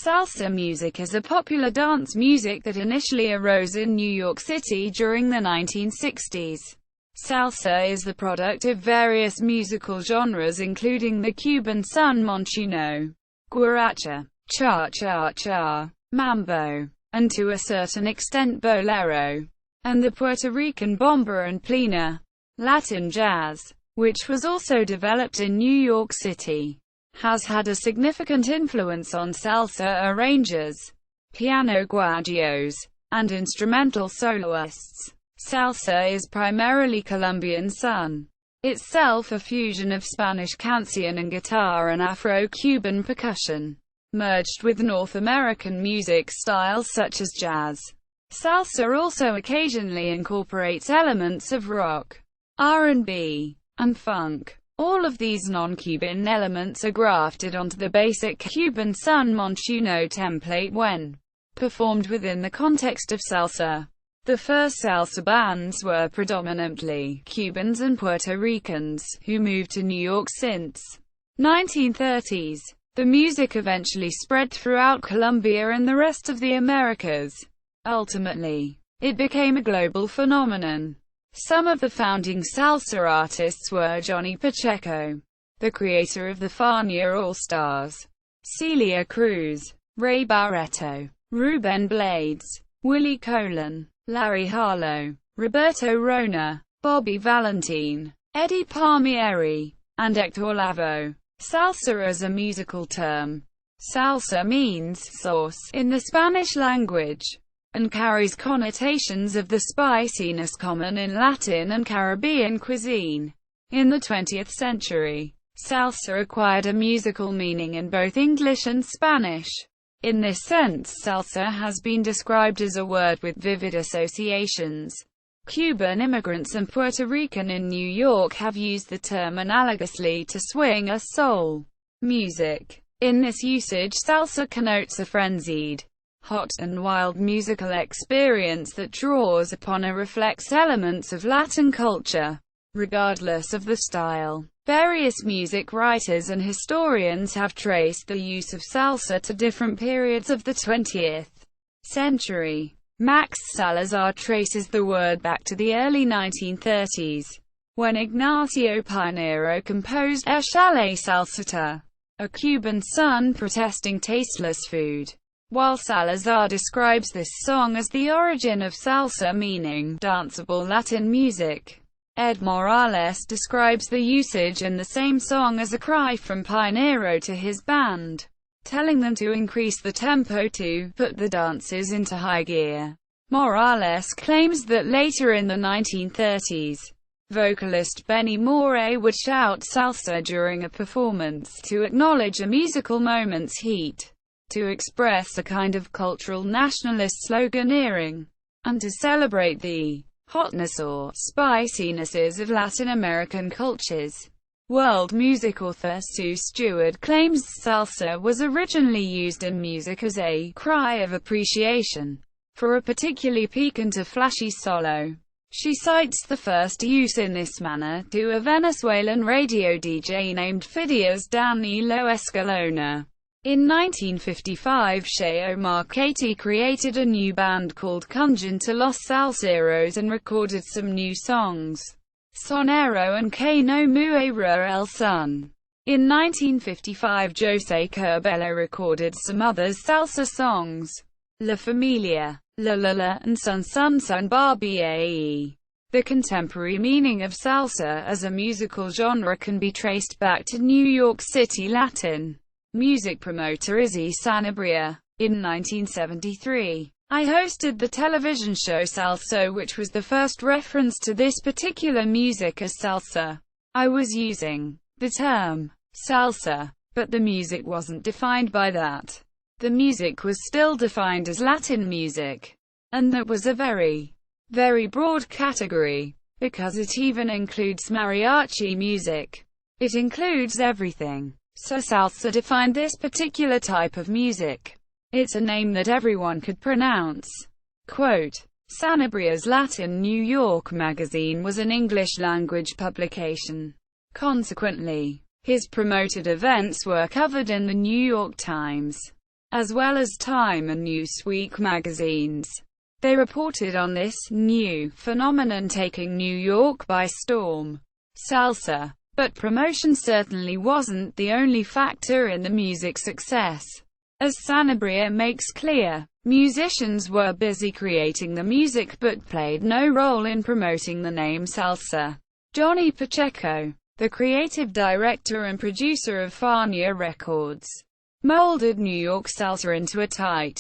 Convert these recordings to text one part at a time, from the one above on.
Salsa music is a popular dance music that initially arose in New York City during the 1960s. Salsa is the product of various musical genres including the Cuban son montuno, guaracha, cha-cha-cha, mambo, and to a certain extent bolero, and the Puerto Rican bomba and plena. Latin jazz, which was also developed in New York City, has had a significant influence on salsa arrangers, piano guajeos, and instrumental soloists. Salsa is primarily Colombian itself a fusion of Spanish canción and guitar and Afro-Cuban percussion, merged with North American music styles such as jazz. Salsa also occasionally incorporates elements of rock, R&B, and funk. All of these non-Cuban elements are grafted onto the basic Cuban son montuno template when performed within the context of salsa. The first salsa bands were predominantly Cubans and Puerto Ricans, who moved to New York since 1930s. The music eventually spread throughout Colombia and the rest of the Americas. Ultimately, it became a global phenomenon. Some of the founding salsa artists were Johnny Pacheco, the creator of the Fania All-Stars, Celia Cruz, Ray Barretto, Rubén Blades, Willie Colón, Larry Harlow, Roberto Roena, Bobby Valentín, Eddie Palmieri, and Héctor Lavoe. Salsa as a musical term. Salsa means sauce in the Spanish language, and carries connotations of the spiciness common in Latin and Caribbean cuisine. In the 20th century, salsa acquired a musical meaning in both English and Spanish. In this sense, salsa has been described as a word with vivid associations. Cuban immigrants and Puerto Rican in New York have used the term analogously to swing or soul music. In this usage, salsa connotes a frenzied, hot and wild musical experience that draws upon or reflects elements of Latin culture, regardless of the style. Various music writers and historians have traced the use of salsa to different periods of the 20th century. Max Salazar traces the word back to the early 1930s, when Ignacio Pinero composed Échale Salsita, a Cuban son protesting tasteless food. While Salazar describes this song as the origin of salsa, meaning danceable Latin music, Ed Morales describes the usage in the same song as a cry from Pinero to his band, telling them to increase the tempo to put the dancers into high gear. Morales claims that later in the 1930s, vocalist Benny Moré would shout salsa during a performance to acknowledge a musical moment's heat, to express a kind of cultural nationalist sloganeering, and to celebrate the hotness or spicinesses of Latin American cultures. World music author Sue Stewart claims salsa was originally used in music as a cry of appreciation for a particularly piquant or flashy solo. She cites the first use in this manner to a Venezuelan radio DJ named Fidias Danilo Escalona. In 1955, Che Omar Katy created a new band called Conjunto Los Salseros and recorded some new songs, Sonero and Que no muera el son. In 1955, José Curbelo recorded some other salsa songs, La Familia, La La La, and Sun Sun Sun Barbie. The contemporary meaning of salsa as a musical genre can be traced back to New York City Latin music promoter Izzy Sanabria. In 1973, I hosted the television show Salsa, which was the first reference to this particular music as salsa. I was using the term salsa, but the music wasn't defined by that. The music was still defined as Latin music, and that was a very, very broad category, because it even includes mariachi music. It includes everything. So salsa defined this particular type of music. It's a name that everyone could pronounce. Quote, Sanabria's Latin New York magazine was an English-language publication. Consequently, his promoted events were covered in the New York Times. as well as Time and Newsweek magazines. They reported on this new phenomenon taking New York by storm. Salsa. But promotion certainly wasn't the only factor in the music's success. As Sanabria makes clear, musicians were busy creating the music but played no role in promoting the name salsa. Johnny Pacheco, the creative director and producer of Fania Records, molded New York salsa into a tight,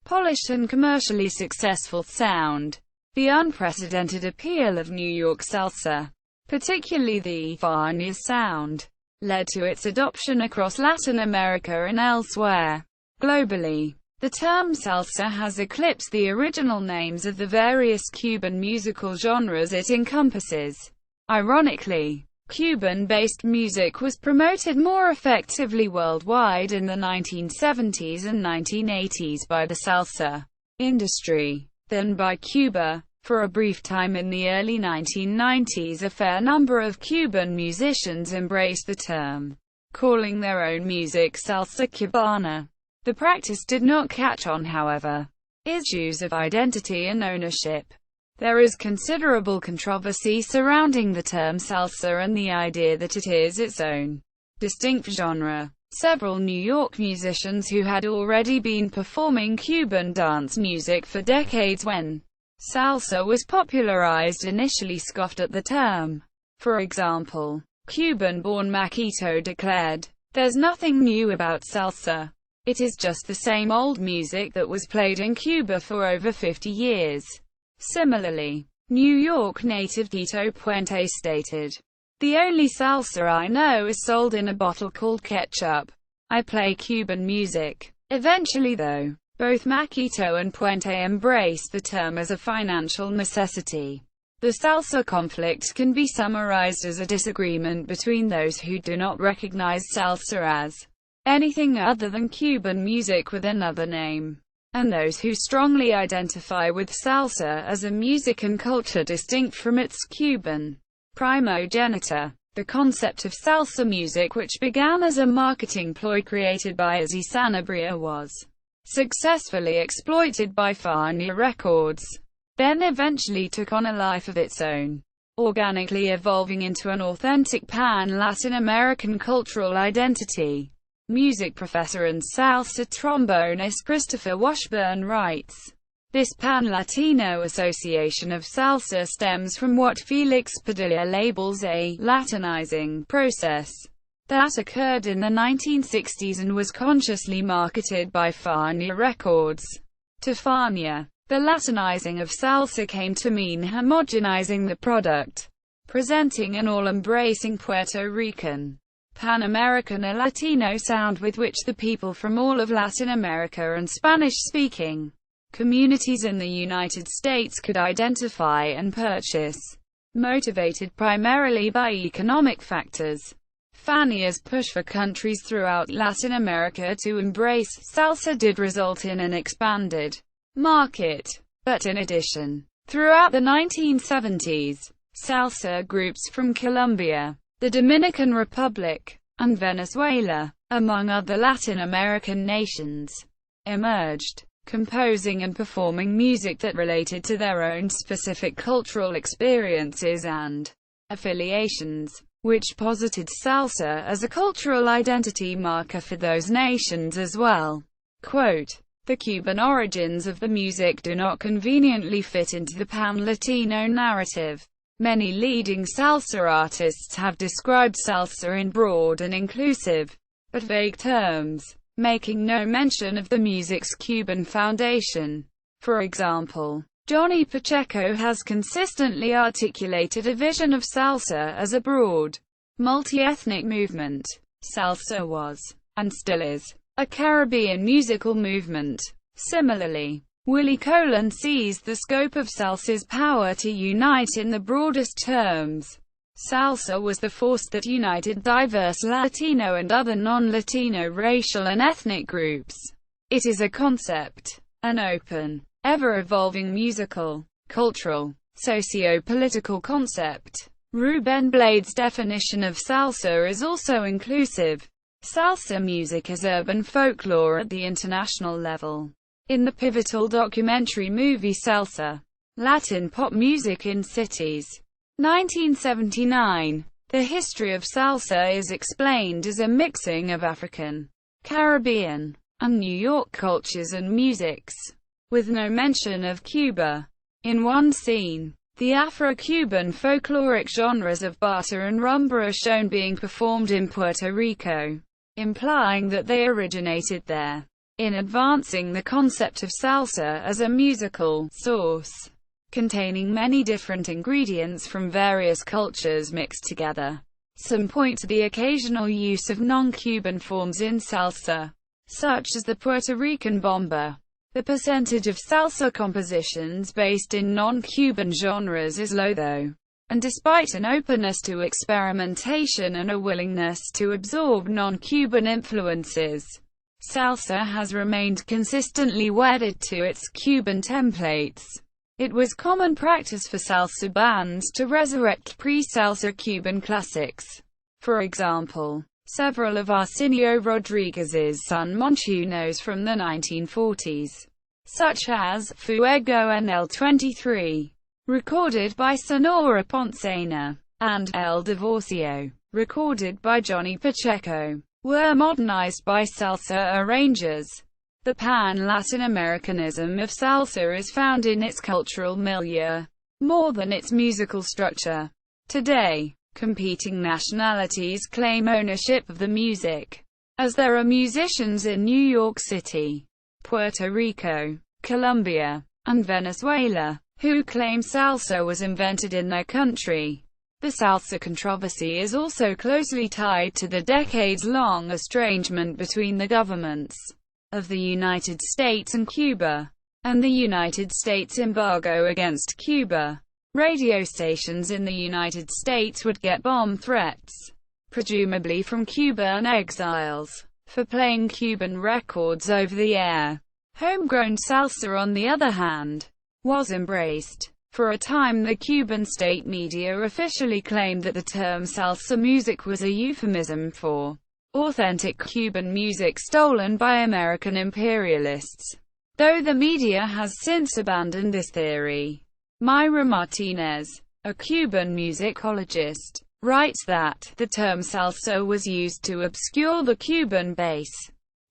polished and commercially successful sound. The unprecedented appeal of New York salsa, particularly the Fania sound, led to its adoption across Latin America and elsewhere. Globally, the term salsa has eclipsed the original names of the various Cuban musical genres it encompasses. Ironically, Cuban-based music was promoted more effectively worldwide in the 1970s and 1980s by the salsa industry than by Cuba. For a brief time in the early 1990s, a fair number of Cuban musicians embraced the term, calling their own music salsa cubana. The practice did not catch on, however. Issues of identity and ownership. There is considerable controversy surrounding the term salsa and the idea that it is its own distinct genre. Several New York musicians who had already been performing Cuban dance music for decades when salsa was popularized initially scoffed at the term. For example, Cuban-born Maquito declared, "There's nothing new about salsa. It is just the same old music that was played in Cuba for over 50 years." Similarly, New York native Tito Puente stated, "The only salsa I know is sold in a bottle called ketchup. I play Cuban music." Eventually though, both Maquito and Puente embraced the term as a financial necessity. The salsa conflict can be summarized as a disagreement between those who do not recognize salsa as anything other than Cuban music with another name, and those who strongly identify with salsa as a music and culture distinct from its Cuban primogenitor. The concept of salsa music, which began as a marketing ploy created by Izzy Sanabria, was successfully exploited by Fania Records, then eventually took on a life of its own, organically evolving into an authentic pan-Latin American cultural identity. Music professor and salsa trombonist Christopher Washburn writes, "This pan-Latino association of salsa stems from what Felix Padilla labels a Latinizing process that occurred in the 1960s and was consciously marketed by Fania Records. To Fania, the Latinizing of salsa came to mean homogenizing the product, presenting an all-embracing Puerto Rican, Pan-American or Latino sound with which the people from all of Latin America and Spanish-speaking communities in the United States could identify and purchase." Motivated primarily by economic factors, Fania's push for countries throughout Latin America to embrace salsa did result in an expanded market. But in addition, throughout the 1970s, salsa groups from Colombia, the Dominican Republic, and Venezuela, among other Latin American nations, emerged, composing and performing music that related to their own specific cultural experiences and affiliations, which posited salsa as a cultural identity marker for those nations as well. Quote, "The Cuban origins of the music do not conveniently fit into the pan-Latino narrative. Many leading salsa artists have described salsa in broad and inclusive, but vague terms, making no mention of the music's Cuban foundation. For example, Johnny Pacheco has consistently articulated a vision of salsa as a broad, multi-ethnic movement. Salsa was, and still is, a Caribbean musical movement. Similarly, Willie Colón sees the scope of salsa's power to unite in the broadest terms. Salsa was the force that united diverse Latino and other non-Latino racial and ethnic groups. It is a concept, an open, ever-evolving musical, cultural, socio-political concept." Rubén Blades' definition of salsa is also inclusive. salsa music as urban folklore at the international level. In the pivotal documentary movie Salsa, Latin Pop Music in Cities, 1979, the history of salsa is explained as a mixing of African, Caribbean, and New York cultures and musics, with no mention of Cuba. In one scene, the Afro-Cuban folkloric genres of bata and rumba are shown being performed in Puerto Rico, implying that they originated there. In advancing the concept of salsa as a musical source, containing many different ingredients from various cultures mixed together, some point to the occasional use of non-Cuban forms in salsa, such as the Puerto Rican bomba. The percentage of salsa compositions based in non-Cuban genres is low though, and despite an openness to experimentation and a willingness to absorb non-Cuban influences, salsa has remained consistently wedded to its Cuban templates. It was common practice for salsa bands to resurrect pre-salsa Cuban classics. For example, several of Arsenio Rodriguez's son montunos from the 1940s, such as Fuego en el 23, recorded by Sonora Ponceña, and El Divorcio, recorded by Johnny Pacheco, were modernized by salsa arrangers. The pan-Latin Americanism of salsa is found in its cultural milieu, more than its musical structure. Today, competing nationalities claim ownership of the music, as there are musicians in New York City, Puerto Rico, Colombia, and Venezuela, who claim salsa was invented in their country. The salsa controversy is also closely tied to the decades-long estrangement between the governments of the United States and Cuba, and the United States embargo against Cuba. Radio stations in the United States would get bomb threats, presumably from Cuban exiles, for playing Cuban records over the air. Homegrown salsa, on the other hand, was embraced. For a time the Cuban state media officially claimed that the term salsa music was a euphemism for authentic Cuban music stolen by American imperialists, though the media has since abandoned this theory. Myra Martinez, a Cuban musicologist, writes that the term salsa was used to obscure the Cuban bass,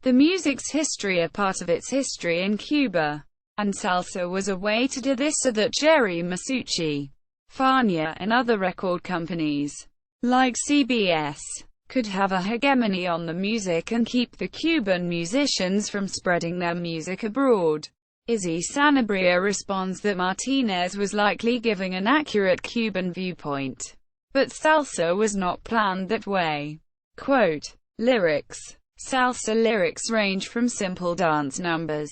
the music's history, a part of its history in Cuba, and salsa was a way to do this so that Jerry Masucci, Fania, and other record companies, like CBS, could have a hegemony on the music and keep the Cuban musicians from spreading their music abroad. Izzy Sanabria responds that Martinez was likely giving an accurate Cuban viewpoint, but salsa was not planned that way. Quote, lyrics. Salsa lyrics range from simple dance numbers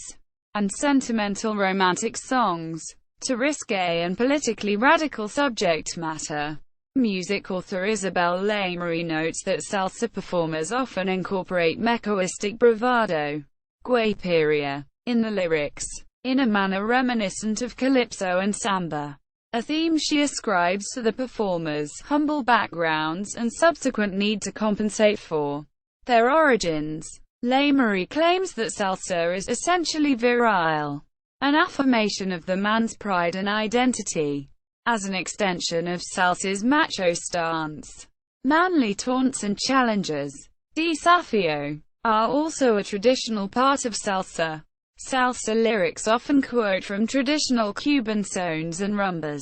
and sentimental romantic songs, to risque and politically radical subject matter. Music author Isabel Lamery notes that salsa performers often incorporate mechoistic bravado, guaperia, in the lyrics, in a manner reminiscent of calypso and samba, a theme she ascribes to the performers' humble backgrounds and subsequent need to compensate for their origins. Lamery claims that salsa is essentially virile, an affirmation of the man's pride and identity, as an extension of salsa's macho stance. Manly taunts and challenges, desafío, are also a traditional part of salsa. Salsa lyrics often quote from traditional Cuban sones and rumbas.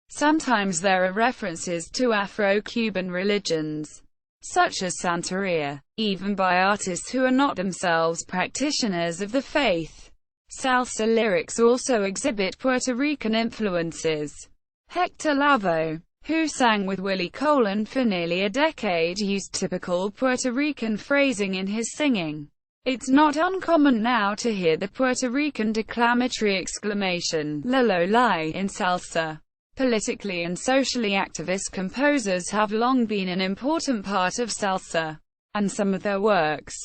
Sometimes there are references to Afro-Cuban religions, such as Santeria, even by artists who are not themselves practitioners of the faith. Salsa lyrics also exhibit Puerto Rican influences. Héctor Lavoe, who sang with Willie Colón for nearly a decade, used typical Puerto Rican phrasing in his singing. It's not uncommon now to hear the Puerto Rican declamatory exclamation, "la lo lai," in salsa. Politically and socially activist composers have long been an important part of salsa, and some of their works,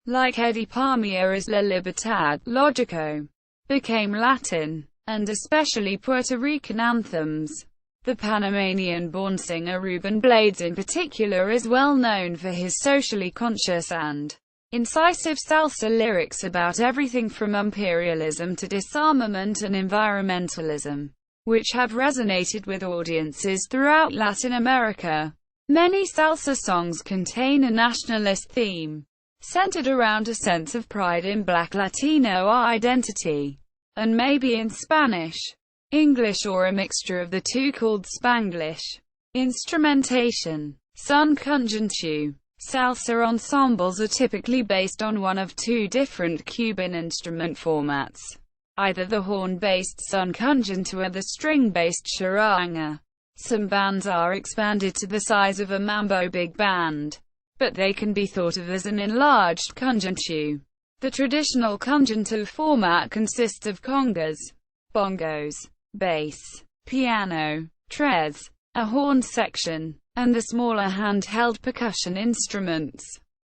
like Eddie Palmieri's La Libertad, Logico, became Latin, and especially Puerto Rican anthems. The Panamanian-born singer Rubén Blades in particular is well known for his socially conscious and incisive salsa lyrics about everything from imperialism to disarmament and environmentalism, which have resonated with audiences throughout Latin America. Many salsa songs contain a nationalist theme, centered around a sense of pride in Black Latino identity, and maybe in Spanish, English or a mixture of the two called Spanglish. Instrumentation. Son conjunto. Salsa ensembles are typically based on one of two different Cuban instrument formats, either the horn-based son conjunto or the string-based charanga. Some bands are expanded to the size of a mambo big band, but they can be thought of as an enlarged conjunto. The traditional conjunto format consists of congas, bongos, bass, piano, tres, a horn section, and the smaller handheld percussion instruments,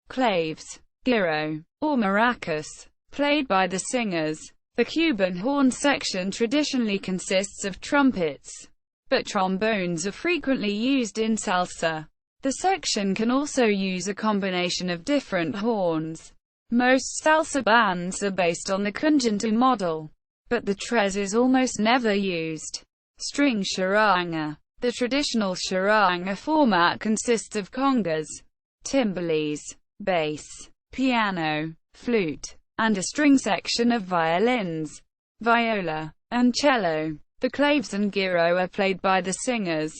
claves, gyro, or maracas, played by the singers. The Cuban horn section traditionally consists of trumpets, but trombones are frequently used in salsa. The section can also use a combination of different horns. Most salsa bands are based on the conjunto model, but the tres is almost never used. String charanga. The traditional charanga format consists of congas, timbales, bass, piano, flute, and a string section of violins, viola, and cello. The claves and gyro are played by the singers.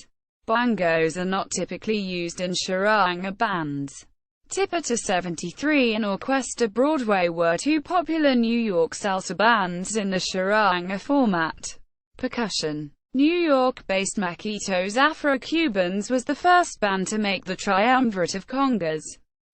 Bongos are not typically used in charanga bands. Tipita 73 and Orquesta Broadway were two popular New York salsa bands in the charanga format. Percussion. New York-based Maquito's Afro-Cubans was the first band to make the triumvirate of congas,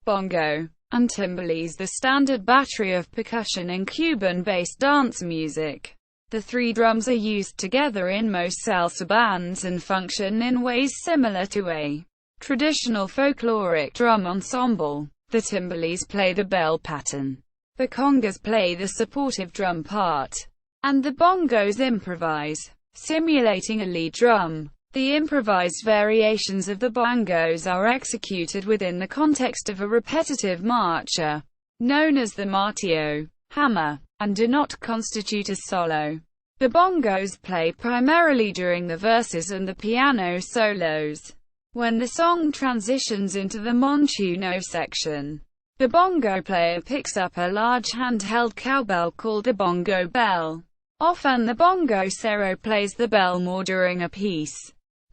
bongo, and timbales the standard battery of percussion in Cuban-based dance music. The three drums are used together in most salsa bands and function in ways similar to a traditional folkloric drum ensemble. The timbales play the bell pattern, the congas play the supportive drum part, and the bongos improvise, simulating a lead drum. The improvised variations of the bongos are executed within the context of a repetitive marcha, known as the martillo, hammer, and do not constitute a solo. The bongos play primarily during the verses and the piano solos. When the song transitions into the montuno section, the bongo player picks up a large handheld cowbell called the bongo bell. Often the bongo cero plays the bell more during a piece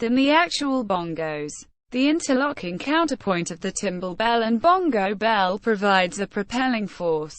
than the actual bongos. The interlocking counterpoint of the timbal bell and bongo bell provides a propelling force.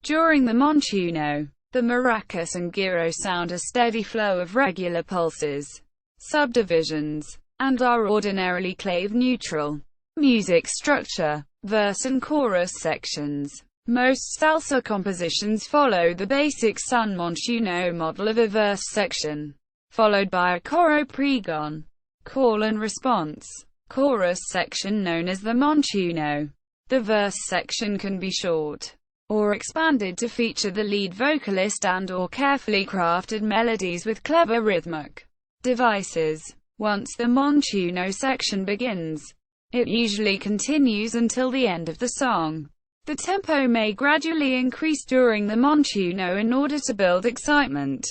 During the montuno, the maracas and gyro sound a steady flow of regular pulses, subdivisions, and are ordinarily clave neutral. Music structure. Verse and chorus sections. Most salsa compositions follow the basic son montuno model of a verse section, followed by a coro pregon, call and response, chorus section known as the montuno. The verse section can be short or expanded to feature the lead vocalist and/or carefully crafted melodies with clever rhythmic devices. Once the montuno section begins, it usually continues until the end of the song. The tempo may gradually increase during the montuno in order to build excitement.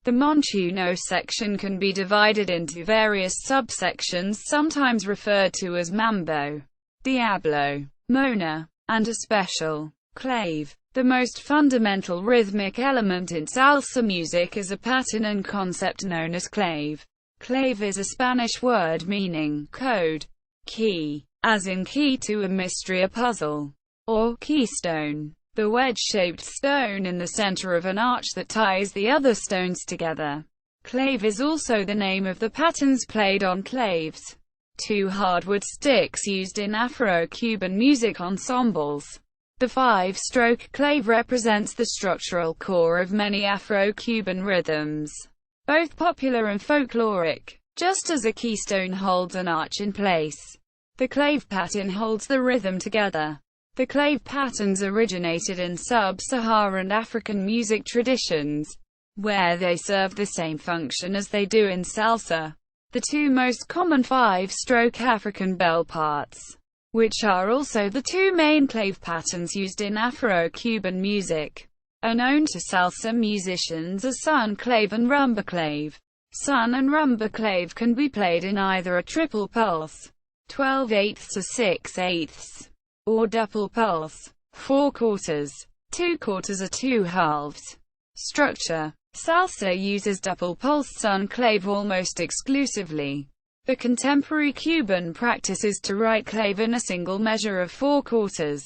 The montuno section can be divided into various subsections, sometimes referred to as mambo, diablo, mona, and a special clave. The most fundamental rhythmic element in salsa music is a pattern and concept known as clave. Clave is a Spanish word meaning code, key, as in key to a mystery, a puzzle, or keystone, the wedge-shaped stone in the center of an arch that ties the other stones together. Clave is also the name of the patterns played on claves, two hardwood sticks used in Afro-Cuban music ensembles. The five-stroke clave represents the structural core of many Afro-Cuban rhythms, both popular and folkloric. Just as a keystone holds an arch in place, the clave pattern holds the rhythm together. The clave patterns originated in sub-Saharan African music traditions, where they serve the same function as they do in salsa. the two most common 5-stroke African bell parts, which are also the two main clave patterns used in Afro-Cuban music, are known to salsa musicians as sun clave and rumba clave. Sun and rumba clave can be played in either a triple pulse, 12/8 to 6/8, or double pulse, 4/4, 2/4 or 2/2 structure. Salsa uses double pulse sun clave almost exclusively. The contemporary Cuban practice is to write clave in a single measure of 4/4.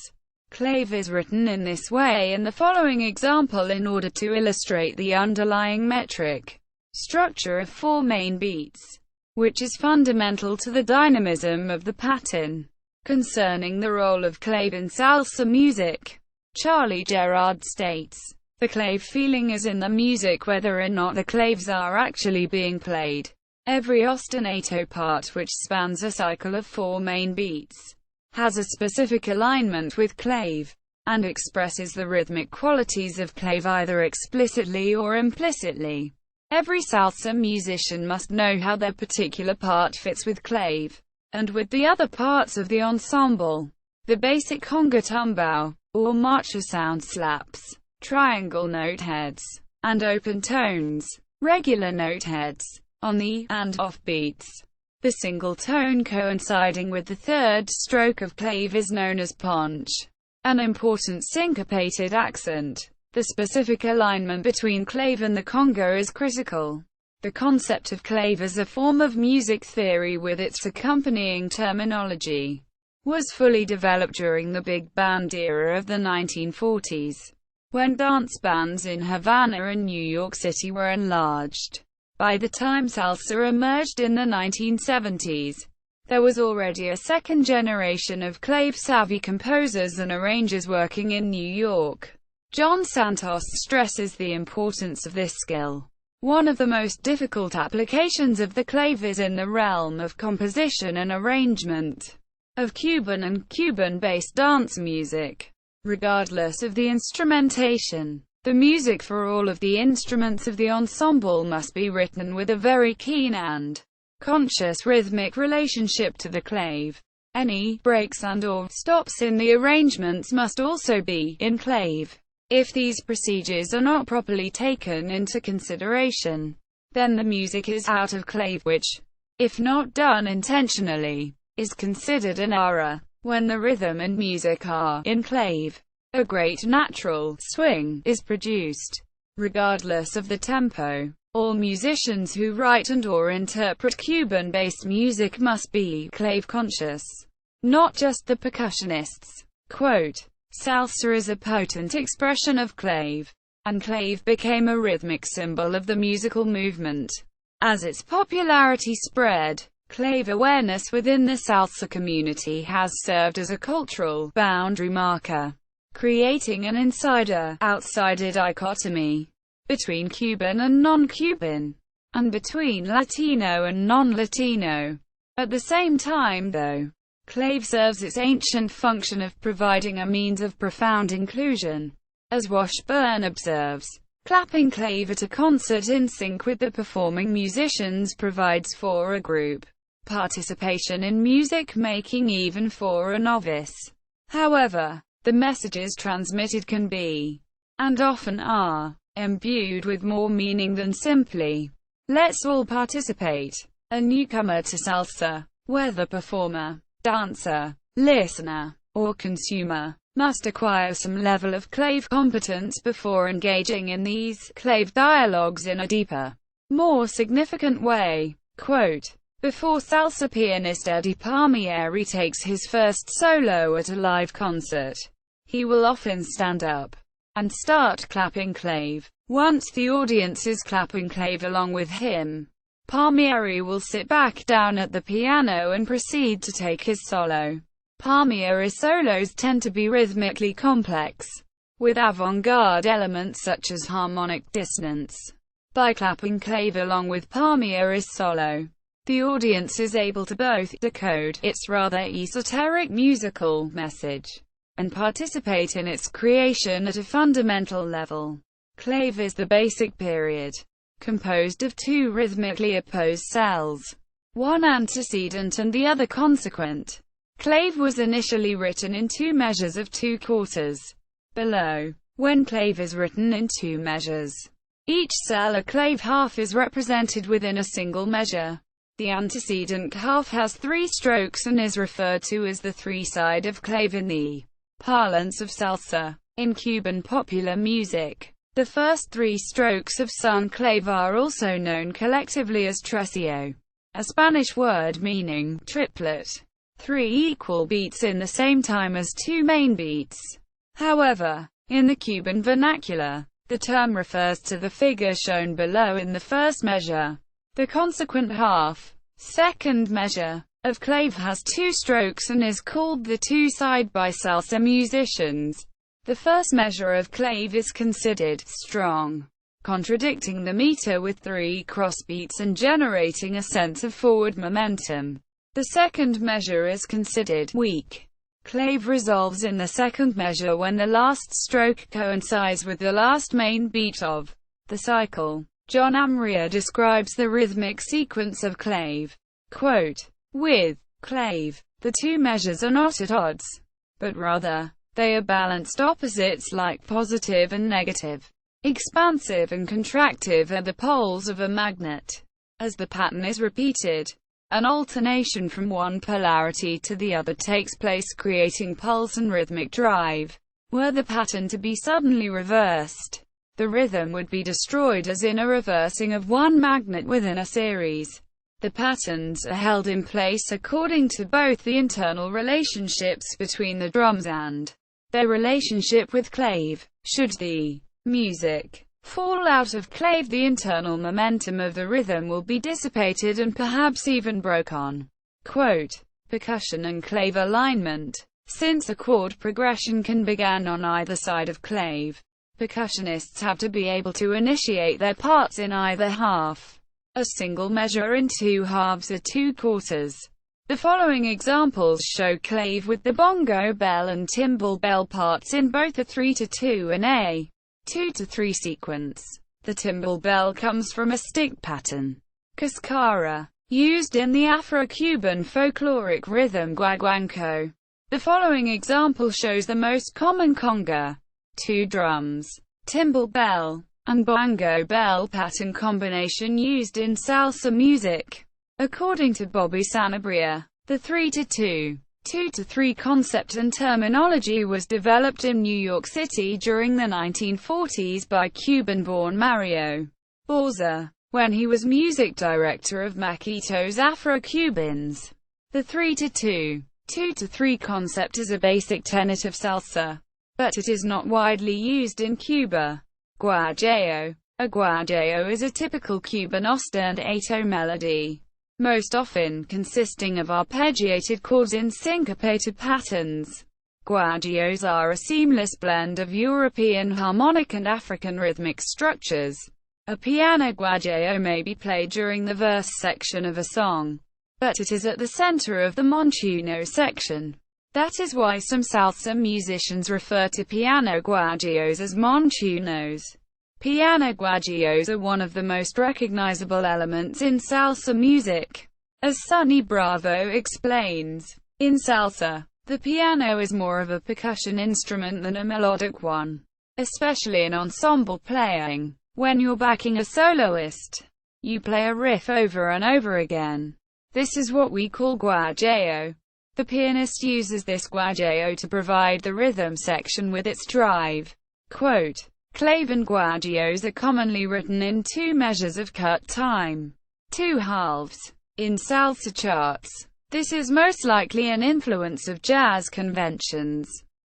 Clave is written in this way in the following example in order to illustrate the underlying metric structure of 4 main beats, which is fundamental to the dynamism of the pattern. Concerning the role of clave in salsa music, Charlie Gerard states, "The clave feeling is in the music whether or not the claves are actually being played. Every ostinato part which spans a cycle of 4 main beats has a specific alignment with clave, and expresses the rhythmic qualities of clave either explicitly or implicitly. Every salsa musician must know how their particular part fits with clave, and with the other parts of the ensemble. The basic conga tumbao, or marcha sound slaps, triangle note heads, and open tones, regular note heads, on the and off beats. The single tone coinciding with the third stroke of clave is known as ponche, an important syncopated accent. The specific alignment between clave and the conga is critical. The concept of clave as a form of music theory with its accompanying terminology was fully developed during the big band era of the 1940s, when dance bands in Havana and New York City were enlarged. By the time salsa emerged in the 1970s, there was already a second generation of clave-savvy composers and arrangers working in New York. John Santos stresses the importance of this skill. One of the most difficult applications of the clave is in the realm of composition and arrangement of Cuban and Cuban-based dance music. Regardless of the instrumentation, the music for all of the instruments of the ensemble must be written with a very keen and conscious rhythmic relationship to the clave. Any breaks and/or stops in the arrangements must also be in clave. If these procedures are not properly taken into consideration, then the music is out of clave, which, if not done intentionally, is considered an error. When the rhythm and music are in clave, a great natural swing is produced, regardless of the tempo. All musicians who write and/or interpret Cuban-based music must be clave-conscious, not just the percussionists. Quote, "Salsa is a potent expression of clave, and clave became a rhythmic symbol of the musical movement. As its popularity spread, clave awareness within the salsa community has served as a cultural boundary marker, creating an insider-outsider dichotomy between Cuban and non-Cuban, and between Latino and non-Latino. At the same time, though, clave serves its ancient function of providing a means of profound inclusion. As Washburn observes, clapping clave at a concert in sync with the performing musicians provides for a group participation in music making even for a novice. However, the messages transmitted can be, and often are, imbued with more meaning than simply, 'let's all participate.' A newcomer to salsa, whether performer, dancer, listener, or consumer, must acquire some level of clave competence before engaging in these clave dialogues in a deeper, more significant way. Quote, "Before salsa pianist Eddie Palmieri takes his first solo at a live concert, he will often stand up and start clapping clave. Once the audience is clapping clave along with him, Palmieri will sit back down at the piano and proceed to take his solo. Palmieri's solos tend to be rhythmically complex, with avant-garde elements such as harmonic dissonance. By clapping clave along with Palmieri's solo, the audience is able to both decode its rather esoteric musical message and participate in its creation at a fundamental level. Clave is the basic period, composed of two rhythmically opposed cells. one antecedent and the other consequent. Clave was initially written in 2 measures of 2 quarters. Below. When clave is written in 2 measures, each cell or clave half is represented within a single measure. The antecedent half has 3 strokes and is referred to as the 3-side of clave in the parlance of salsa. In Cuban popular music, the first 3 strokes of son clave are also known collectively as tresillo, a Spanish word meaning triplet. 3 equal beats in the same time as 2 main beats. However, in the Cuban vernacular, the term refers to the figure shown below in the first measure. The consequent half, second measure, of clave has 2 strokes and is called the 2-side by salsa musicians. The first measure of clave is considered strong, contradicting the meter with 3 crossbeats and generating a sense of forward momentum. The second measure is considered weak. Clave resolves in the second measure when the last stroke coincides with the last main beat of the cycle. John Amria describes the rhythmic sequence of clave. Quote, "With clave, the 2 measures are not at odds, but rather, they are balanced opposites like positive and negative. Expansive and contractive are the poles of a magnet. As the pattern is repeated, an alternation from one polarity to the other takes place, creating pulse and rhythmic drive. Were the pattern to be suddenly reversed, the rhythm would be destroyed as in a reversing of one magnet within a series. The patterns are held in place according to both the internal relationships between the drums and their relationship with clave. Should the music fall out of clave, the internal momentum of the rhythm will be dissipated and perhaps even broken." Quote, "Percussion and clave alignment. Since a chord progression can begin on either side of clave, percussionists have to be able to initiate their parts in either half. A single measure in 2 halves or 2 quarters. The following examples show clave with the bongo bell and timbal bell parts in both a 3-2 and a 2-3 sequence. The timbal bell comes from a stick pattern, cascara, used in the Afro-Cuban folkloric rhythm guaguanco. The following example shows the most common conga, 2 drums, timbal bell, and bongo bell pattern combination used in salsa music. According to Bobby Sanabria, the 3-2, 2-3 concept and terminology was developed in New York City during the 1940s by Cuban-born Mario Bauza, when he was music director of Maquito's Afro-Cubans. The 3-2, 2-3 concept is a basic tenet of salsa, but it is not widely used in Cuba. Guajeo. A guajeo is a typical Cuban ostinato melody, most often consisting of arpeggiated chords in syncopated patterns. Guajeos are a seamless blend of European harmonic and African rhythmic structures. A piano guajeo may be played during the verse section of a song, but it is at the center of the montuno section. That is why some salsa musicians refer to piano guajeos as montunos. Piano guajeos are one of the most recognizable elements in salsa music. As Sonny Bravo explains, in salsa, the piano is more of a percussion instrument than a melodic one, especially in ensemble playing. When you're backing a soloist, you play a riff over and over again. This is what we call guajeo. The pianist uses this guajeo to provide the rhythm section with its drive. Quote, "Clave and guajeos are commonly written in 2 measures of cut time, 2 halves, in salsa charts. This is most likely an influence of jazz conventions.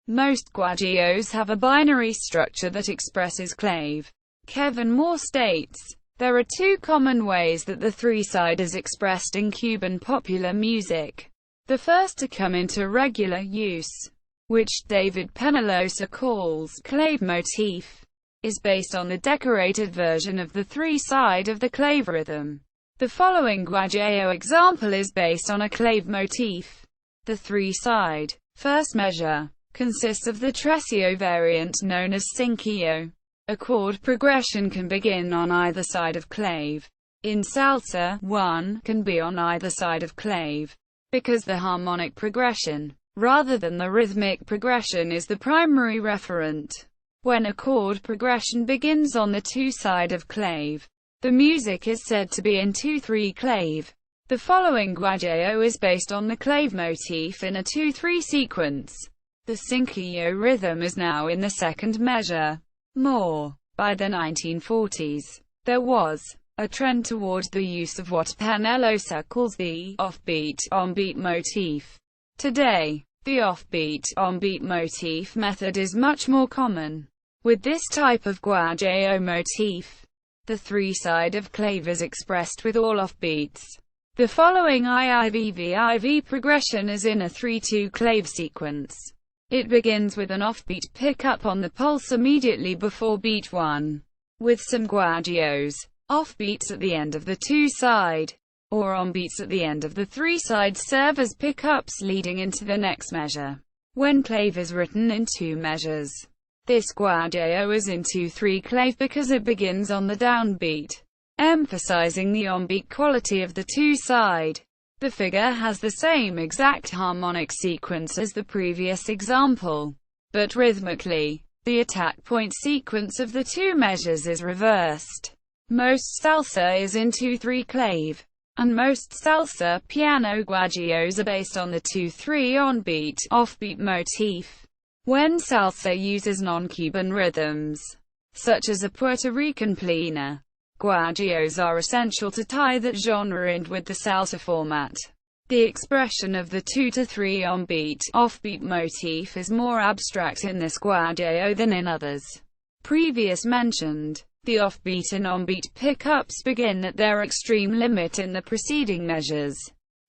Most guajeos have a binary structure that expresses clave." Kevin Moore states, "There are 2 common ways that the 3-side is expressed in Cuban popular music. The first to come into regular use, which David Penalosa calls clave motif, is based on the decorated version of the 3-side of the clave rhythm. The following guajeo example is based on a clave motif. The 3-side, first measure, consists of the tresillo variant known as cinquillo. A chord progression can begin on either side of clave. In salsa, one can be on either side of clave, because the harmonic progression, rather than the rhythmic progression, is the primary referent. When a chord progression begins on the 2 side of clave, the music is said to be in 2-3 clave. The following guajeo is based on the clave motif in a 2-3 sequence. The cinquillo rhythm is now in the 2nd measure. By the 1940s, there was a trend toward the use of what Panelosa calls the offbeat, on-beat motif. Today, the offbeat, on-beat motif method is much more common. With this type of guajeo motif, the 3-side of clave is expressed with all offbeats. The following IIVVIV progression is in a 3-2 clave sequence. It begins with an offbeat pickup on the pulse immediately before beat 1, with some guajeos, offbeats at the end of the 2-side, or onbeats at the end of the 3-side serve as pickups leading into the next measure. When clave is written in 2 measures, this guajeo is in 2-3 clave because it begins on the downbeat, emphasizing the onbeat quality of the 2-side. The figure has the same exact harmonic sequence as the previous example, but rhythmically, the attack point sequence of the 2 measures is reversed. Most salsa is in 2-3 clave, and most salsa piano guajeos are based on the 2-3 onbeat, offbeat motif. When salsa uses non-Cuban rhythms, such as a Puerto Rican plena, guajeos are essential to tie that genre in with the salsa format. The expression of the 2-3 onbeat, offbeat motif is more abstract in this guajeo than in others. Previous mentioned, the offbeat and onbeat pickups begin at their extreme limit in the preceding measures.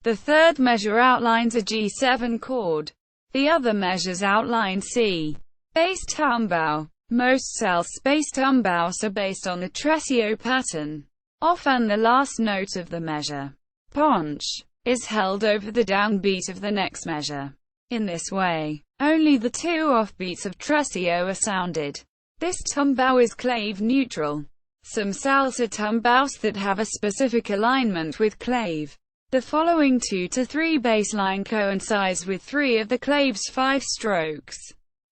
The 3rd measure outlines a G7 chord. The other measures outline C. Bass tumbao. Most salsa bass tumbaos are based on the tresillo pattern. Often the last note of the measure, ponch, is held over the downbeat of the next measure. In this way, only the 2 offbeats of tresillo are sounded. This tumbao is clave neutral. Some salsa tumbaos that have a specific alignment with clave. The following 2-3 bass line coincides with 3 of the clave's 5 strokes.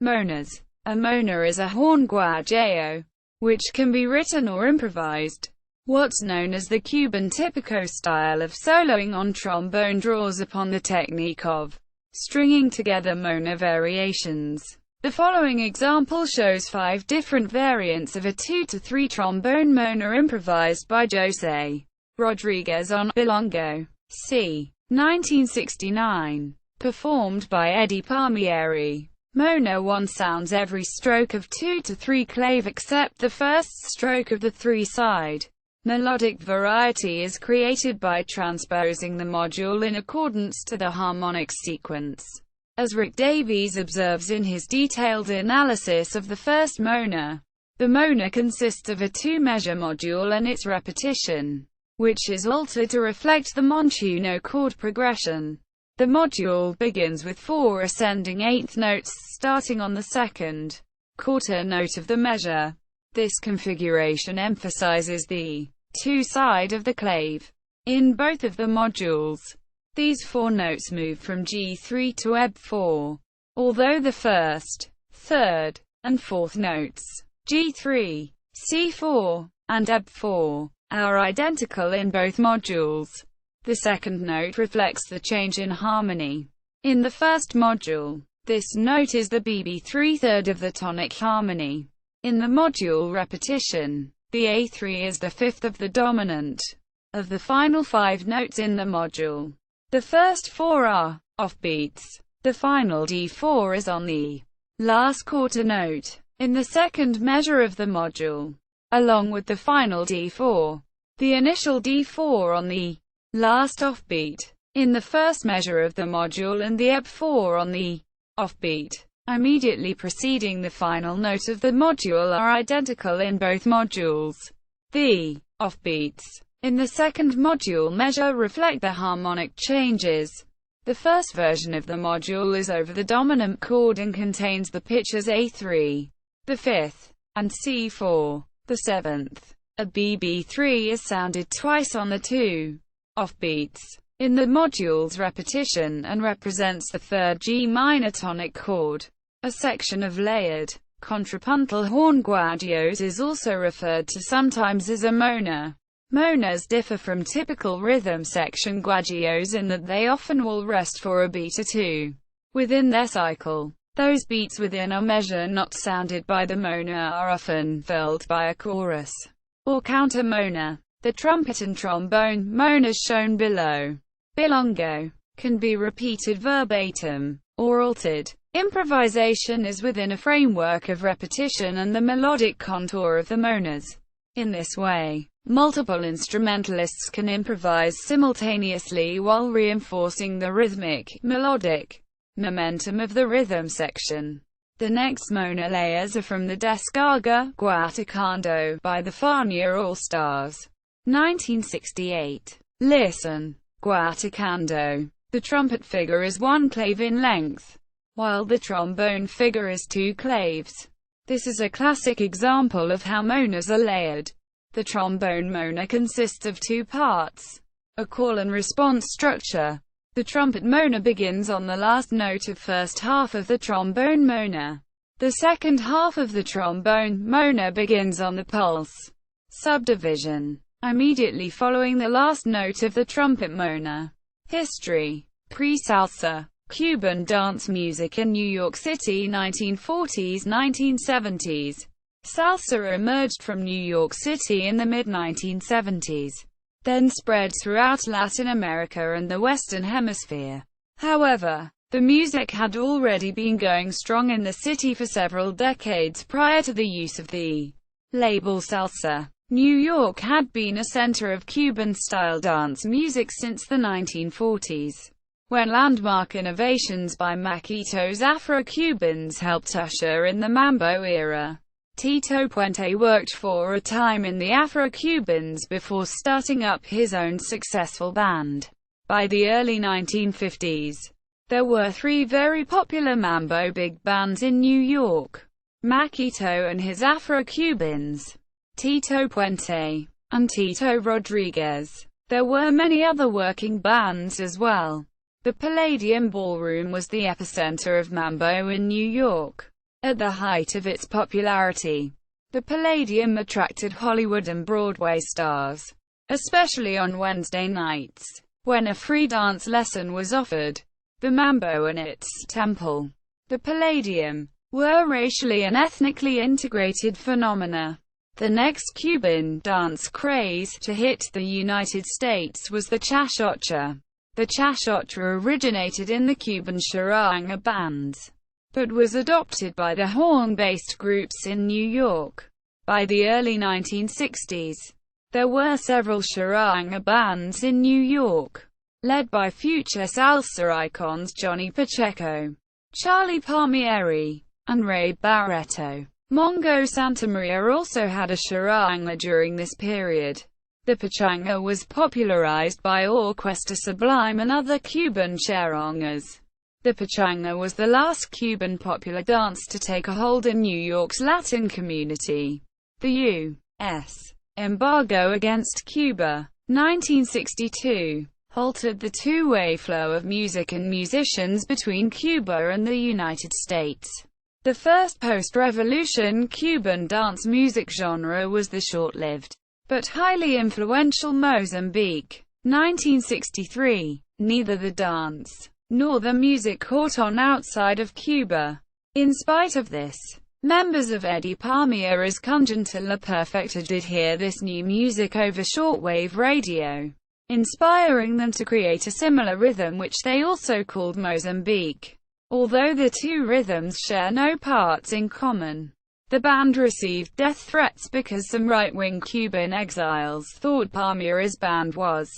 Monas. A mona is a horn guajeo, which can be written or improvised. What's known as the Cuban tipico style of soloing on trombone draws upon the technique of stringing together mona variations. The following example shows 5 different variants of a 2-3 trombone mona improvised by José Rodriguez on Bilongo. C. 1969. Performed by Eddie Palmieri. Mona 1 sounds every stroke of 2-3 clave except the first stroke of the 3-side. Melodic variety is created by transposing the module in accordance to the harmonic sequence. As Rick Davies observes in his detailed analysis of the first mona, the mona consists of a 2-measure module and its repetition, which is altered to reflect the montuno chord progression. The module begins with 4 ascending 8th notes starting on the 2nd quarter note of the measure. This configuration emphasizes the 2-side of the clave. In both of the modules, these 4 notes move from G3 to Eb4, although the 1st, 3rd, and 4th notes, G3, C4, and Eb4, are identical in both modules. The 2nd note reflects the change in harmony. In the first module, this note is the BB3 third of the tonic harmony. In the module repetition, the A3 is the 5th of the dominant of the final 5 notes in the module. The first 4 are offbeats. The final D4 is on the last quarter note in the 2nd measure of the module, along with the final D4. The initial D4 on the last offbeat in the first measure of the module and the Eb4 on the offbeat immediately preceding the final note of the module are identical in both modules. The offbeats in the 2nd module measure reflect the harmonic changes. The first version of the module is over the dominant chord and contains the pitches A3, the 5th, and C4, the 7th. A BB3 is sounded twice on the two offbeats in the module's repetition and represents the third G minor tonic chord. A section of layered contrapuntal horn guajeos is also referred to sometimes as a mona. Monas differ from typical rhythm section guajeos in that they often will rest for a beat or two within their cycle. Those beats within a measure not sounded by the mona are often filled by a chorus or counter mona. The trumpet and trombone monas shown below, bilongo, can be repeated verbatim or altered. Improvisation is within a framework of repetition and the melodic contour of the monas. In this way, multiple instrumentalists can improvise simultaneously while reinforcing the rhythmic, melodic momentum of the rhythm section. The next mona layers are from the descarga Guatacando by the Fania All-Stars, 1968. Listen. Guatacando. The trumpet figure is 1 clave in length, while the trombone figure is 2 claves. This is a classic example of how monas are layered. The trombone mona consists of 2 parts, a call and response structure. The trumpet mona begins on the last note of first half of the trombone mona. The second half of the trombone mona begins on the pulse subdivision, immediately following the last note of the trumpet mona. History. Pre-salsa. Cuban dance music in New York City 1940s–1970s. Salsa emerged from New York City in the mid-1970s, then spread throughout Latin America and the Western Hemisphere. However, the music had already been going strong in the city for several decades prior to the use of the label salsa. New York had been a center of Cuban-style dance music since the 1940s, when landmark innovations by Maquito's Afro-Cubans helped usher in the mambo era. Tito Puente worked for a time in the Afro-Cubans before starting up his own successful band. By the early 1950s, there were 3 very popular mambo big bands in New York: Maquito and his Afro-Cubans, Tito Puente, and Tito Rodriguez. There were many other working bands as well. The Palladium Ballroom was the epicenter of mambo in New York. At the height of its popularity, the Palladium attracted Hollywood and Broadway stars, especially on Wednesday nights, when a free dance lesson was offered. The mambo and its temple, the Palladium, were racially and ethnically integrated phenomena. The next Cuban dance craze to hit the United States was the cha-cha-cha. The cha-cha-cha originated in the Cuban charanga bands, but was adopted by the horn-based groups in New York. By the early 1960s, there were several charanga bands in New York, led by future salsa icons Johnny Pacheco, Charlie Palmieri, and Ray Barretto. Mongo Santamaria also had a charanga during this period. The pachanga was popularized by Orquesta Sublime and other Cuban charangas. The pachanga was the last Cuban popular dance to take a hold in New York's Latin community. The U.S. embargo against Cuba, 1962, halted the two-way flow of music and musicians between Cuba and the United States. The first post-revolution Cuban dance music genre was the short-lived, but highly influential Mozambique, 1963. Neither the dance nor the music caught on outside of Cuba. In spite of this, members of Eddie Palmieri's Conjunta La Perfecta did hear this new music over shortwave radio, inspiring them to create a similar rhythm which they also called Mozambique. Although the two rhythms share no parts in common, the band received death threats because some right-wing Cuban exiles thought Palmieri's band was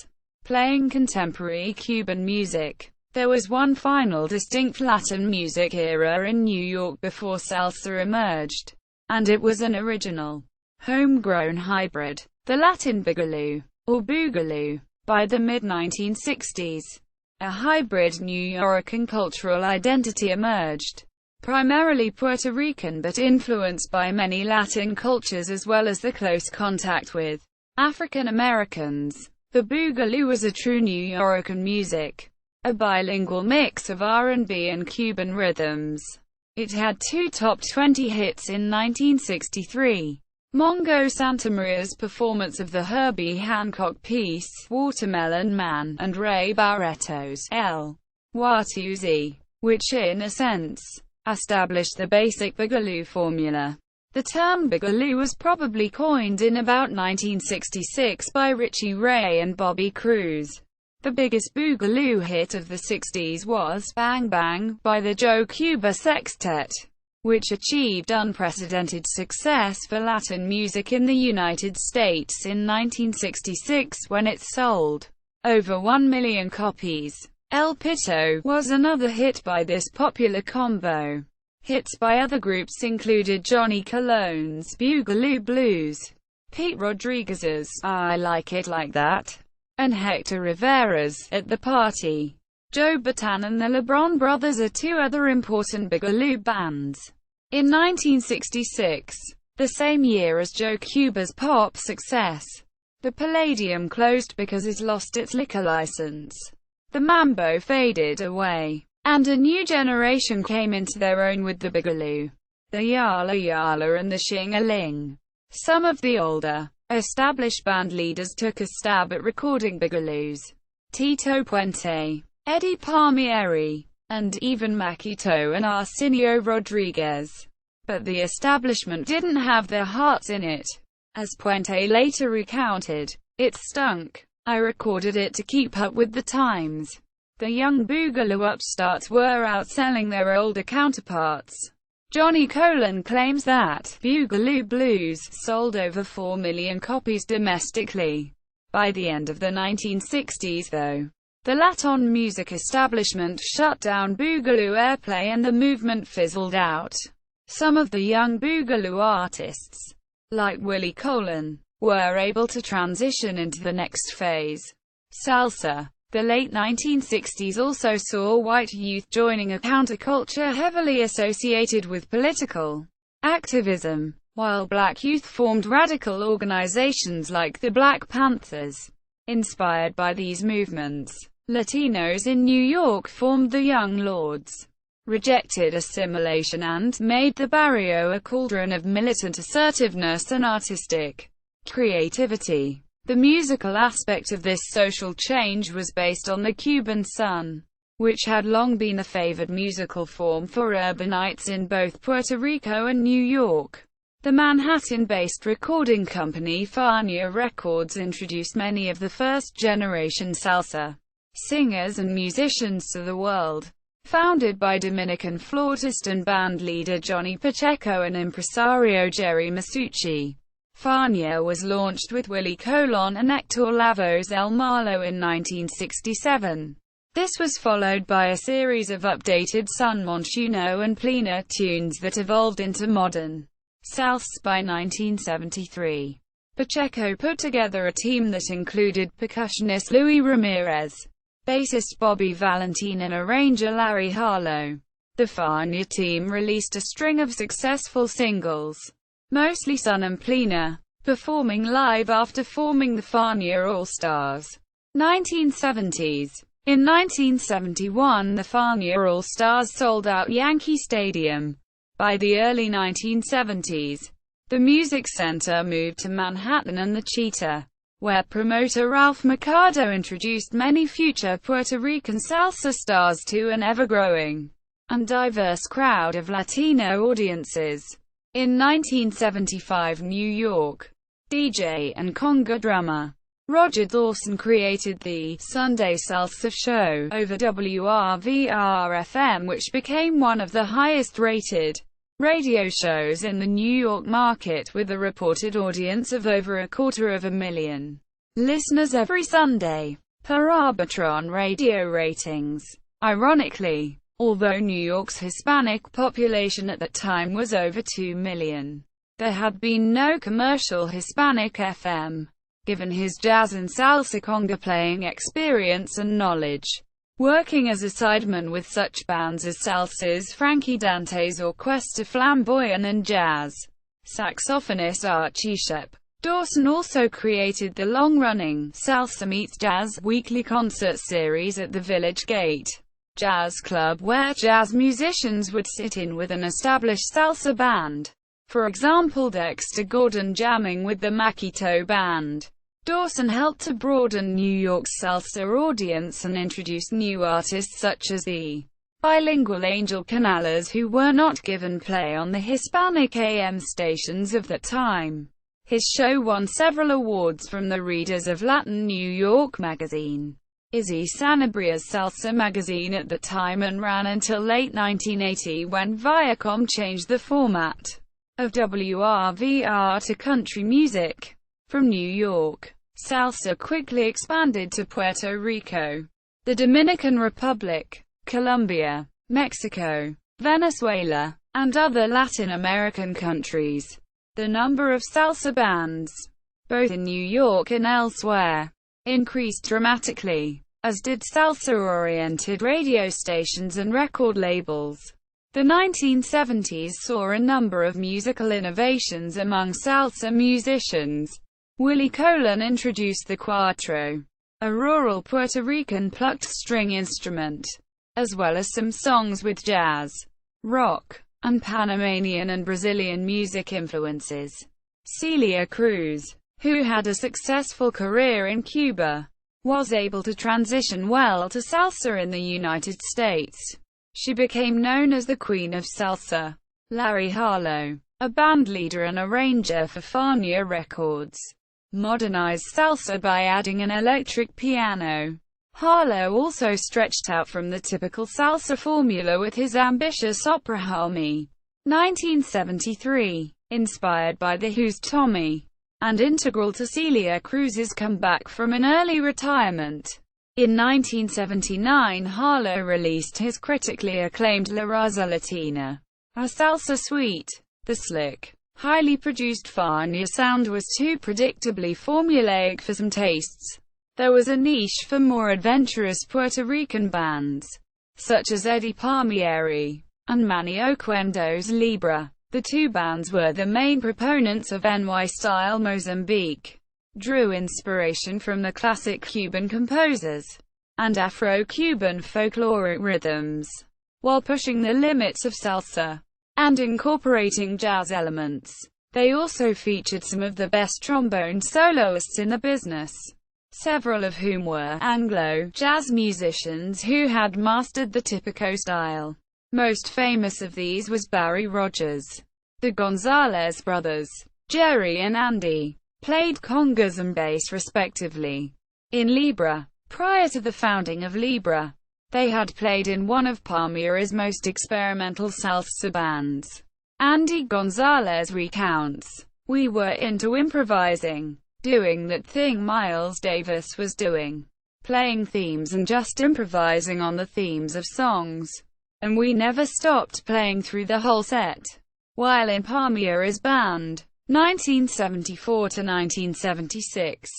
playing contemporary Cuban music. There was one final distinct Latin music era in New York before salsa emerged, and it was an original, homegrown hybrid, the Latin boogaloo, or boogaloo. By the mid-1960s, a hybrid New Yorkan cultural identity emerged. primarily Puerto Rican but influenced by many Latin cultures as well as the close contact with African Americans. The boogaloo was a true New Yorican music, a bilingual mix of R&B and Cuban rhythms. It had 2 top 20 hits in 1963. Mongo Santamaria's performance of the Herbie Hancock piece, Watermelon Man, and Ray Barretto's El Watusi, which in a sense established the basic boogaloo formula. The term boogaloo was probably coined in about 1966 by Richie Ray and Bobby Cruz. The biggest boogaloo hit of the 60s was Bang Bang by the Joe Cuba Sextet, which achieved unprecedented success for Latin music in the United States in 1966 when it sold over 1 million copies. El Pito was another hit by this popular combo. Hits by other groups included Johnny Colón's Boogaloo Blues, Pete Rodriguez's I Like It Like That, and Hector Rivera's At the Party. Joe Bataan and the LeBron Brothers are 2 other important boogaloo bands. In 1966, the same year as Joe Cuba's pop success, the Palladium closed because it lost its liquor license. The mambo faded away, and a new generation came into their own with the boogaloo, the yala yala and the shing-a-ling. Some of the older, established band leaders took a stab at recording boogaloos. Tito Puente, Eddie Palmieri, and even Maquito and Arsenio Rodriguez. But the establishment didn't have their hearts in it. As Puente later recounted, "It stunk. I recorded it to keep up with the times." The young boogaloo upstarts were outselling their older counterparts. Johnny Colón claims that Boogaloo Blues sold over 4 million copies domestically. By the end of the 1960s, though, the Latin music establishment shut down boogaloo airplay and the movement fizzled out. Some of the young boogaloo artists, like Willie Colón, were able to transition into the next phase, salsa. The late 1960s also saw white youth joining a counterculture heavily associated with political activism, while black youth formed radical organizations like the Black Panthers. Inspired by these movements, Latinos in New York formed the Young Lords, rejected assimilation and made the barrio a cauldron of militant assertiveness and artistic creativity. The musical aspect of this social change was based on the Cuban son, which had long been a favored musical form for urbanites in both Puerto Rico and New York. The Manhattan-based recording company Fania Records introduced many of the first-generation salsa singers and musicians to the world. Founded by Dominican flautist and band leader Johnny Pacheco and impresario Jerry Masucci, Fania was launched with Willie Colón and Héctor Lavoe's El Malo in 1967. This was followed by a series of updated son montuno and plena tunes that evolved into modern salsa by 1973. Pacheco put together a team that included percussionist Luis Ramirez, bassist Bobby Valentín and arranger Larry Harlow. The Fania team released a string of successful singles, mostly son and plena, performing live after forming the Fania All-Stars. 1970s. In 1971 the Fania All-Stars sold out Yankee Stadium. By the early 1970s, the Music Center moved to Manhattan and the Cheetah, where promoter Ralph Mercado introduced many future Puerto Rican salsa stars to an ever-growing and diverse crowd of Latino audiences. In 1975 New York, DJ and conga drummer Roger Dawson created the Sunday Salsa Show over WRVR-FM, which became one of the highest-rated radio shows in the New York market, with a reported audience of over 250,000 listeners every Sunday, per Arbitron radio ratings. Ironically, although New York's Hispanic population at that time was over 2 million, there had been no commercial Hispanic FM. Given his jazz and salsa conga playing experience and knowledge, working as a sideman with such bands as Salsa's Frankie Dante's Orquesta Flamboyant and jazz saxophonist Archie Shepp. Dawson also created the long-running Salsa Meets Jazz weekly concert series at the Village Gate Jazz Club, where jazz musicians would sit in with an established salsa band. For example, Dexter Gordon jamming with the Maquito Band. Dawson helped to broaden New York's salsa audience and introduced new artists such as the bilingual Angel Canales, who were not given play on the Hispanic AM stations of that time. His show won several awards from the readers of Latin New York magazine, Izzy Sanabria's Salsa magazine at the time, and ran until late 1980 when Viacom changed the format of WRVR to country music. From New York, salsa quickly expanded to Puerto Rico, the Dominican Republic, Colombia, Mexico, Venezuela, and other Latin American countries. The number of salsa bands, both in New York and elsewhere, increased dramatically, as did salsa-oriented radio stations and record labels. The 1970s saw a number of musical innovations among salsa musicians. Willie Colón introduced the cuatro, a rural Puerto Rican plucked string instrument, as well as some songs with jazz, rock, and Panamanian and Brazilian music influences. Celia Cruz, who had a successful career in Cuba, was able to transition well to salsa in the United States. She became known as the Queen of Salsa. Larry Harlow, a bandleader and arranger for Fania Records, modernized salsa by adding an electric piano. Harlow also stretched out from the typical salsa formula with his ambitious opera Homie, 1973, inspired by The Who's Tommy, and integral to Celia Cruz's comeback from an early retirement. In 1979, Harlow released his critically acclaimed La Raza Latina, a salsa suite. The slick, highly produced Fania sound was too predictably formulaic for some tastes. There was a niche for more adventurous Puerto Rican bands, such as Eddie Palmieri and Manny Oquendo's Libra. The two bands were the main proponents of NY-style Mozambique, drew inspiration from the classic Cuban composers and Afro-Cuban folkloric rhythms, while pushing the limits of salsa and incorporating jazz elements. They also featured some of the best trombone soloists in the business, several of whom were Anglo jazz musicians who had mastered the Tipico style. Most famous of these was Barry Rogers. The Gonzalez brothers, Jerry and Andy, played congas and bass respectively in Libra. Prior to the founding of Libra, they had played in one of Palmieri's most experimental salsa bands. Andy Gonzalez recounts, "We were into improvising, doing that thing Miles Davis was doing, playing themes and just improvising on the themes of songs. And we never stopped playing through the whole set." While in Palmieri's band, 1974 to 1976,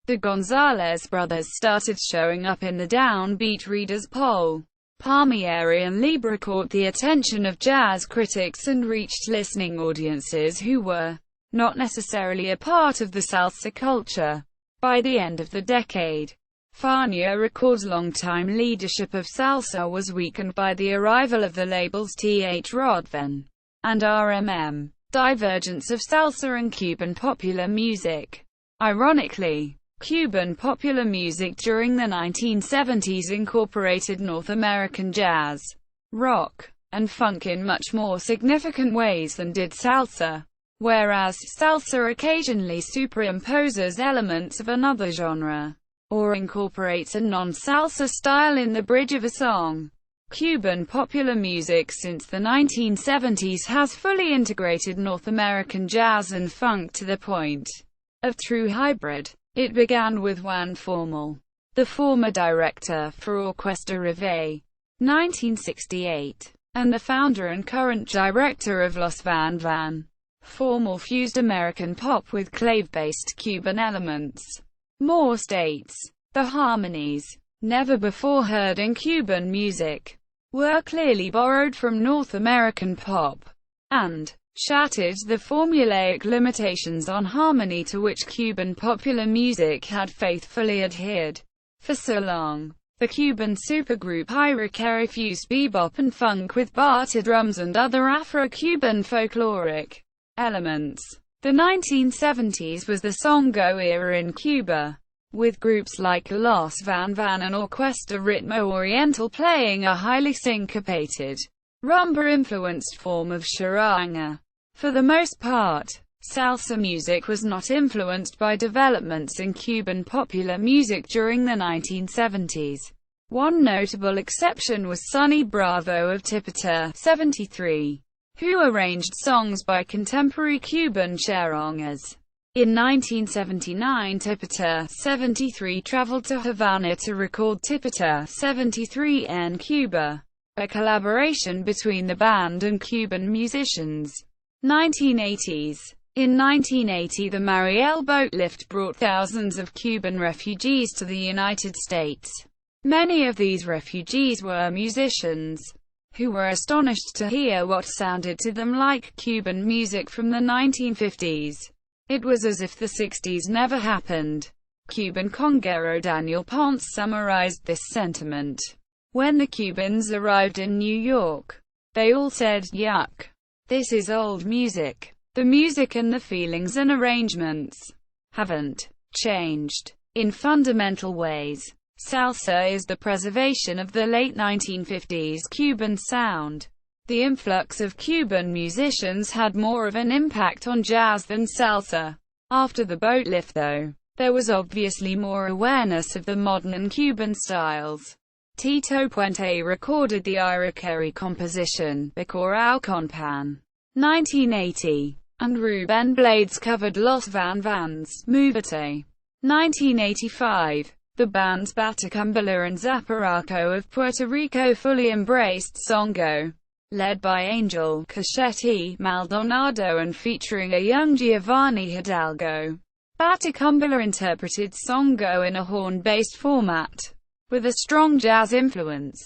the Gonzalez brothers started showing up in the Downbeat Readers poll. Palmieri and Libra caught the attention of jazz critics and reached listening audiences who were not necessarily a part of the salsa culture. By the end of the decade, Fania Records' longtime leadership of salsa was weakened by the arrival of the labels Th Rodven and RMM, divergence of salsa and Cuban popular music. Ironically, Cuban popular music during the 1970s incorporated North American jazz, rock, and funk in much more significant ways than did salsa. Whereas salsa occasionally superimposes elements of another genre, or incorporates a non-salsa style in the bridge of a song, Cuban popular music since the 1970s has fully integrated North American jazz and funk to the point of true hybrid. It began with Juan Formal, the former director for Orquesta Reve, 1968, and the founder and current director of Los Van Van. Formal fused American pop with clave-based Cuban elements. Moore states, "The harmonies, never before heard in Cuban music, were clearly borrowed from North American pop, and shattered the formulaic limitations on harmony to which Cuban popular music had faithfully adhered for so long. The Cuban supergroup Hurricane fused bebop and funk with bata drums and other Afro-Cuban folkloric elements. The 1970s was the songo era in Cuba, with groups like Los Van Van and Orquesta Ritmo Oriental playing a highly syncopated, rumba-influenced form of charanga. For the most part, salsa music was not influenced by developments in Cuban popular music during the 1970s. One notable exception was Sonny Bravo of Tipita, 73, who arranged songs by contemporary Cuban charangas. In 1979, Tipita, 73, traveled to Havana to record Tipita, 73 en Cuba, a collaboration between the band and Cuban musicians. 1980s. In 1980, the Mariel boat lift brought thousands of Cuban refugees to the United States. Many of these refugees were musicians, who were astonished to hear what sounded to them like Cuban music from the 1950s. It was as if the 60s never happened. Cuban conguero Daniel Ponce summarized this sentiment. When the Cubans arrived in New York, they all said, "Yuck. This is old music." The music and the feelings and arrangements haven't changed in fundamental ways. Salsa is the preservation of the late 1950s Cuban sound. The influx of Cuban musicians had more of an impact on jazz than salsa. After the boat lift, though, there was obviously more awareness of the modern and Cuban styles. Tito Puente recorded the Iraquere composition, Bacurao con Pan, 1980. And Rubén Blades covered Los Van Van's Movete, 1985. The bands Batacumbala and Zaparaco of Puerto Rico fully embraced songo, led by Angel Cachetti Maldonado and featuring a young Giovanni Hidalgo. Batacumbala interpreted songo in a horn-based format, with a strong jazz influence.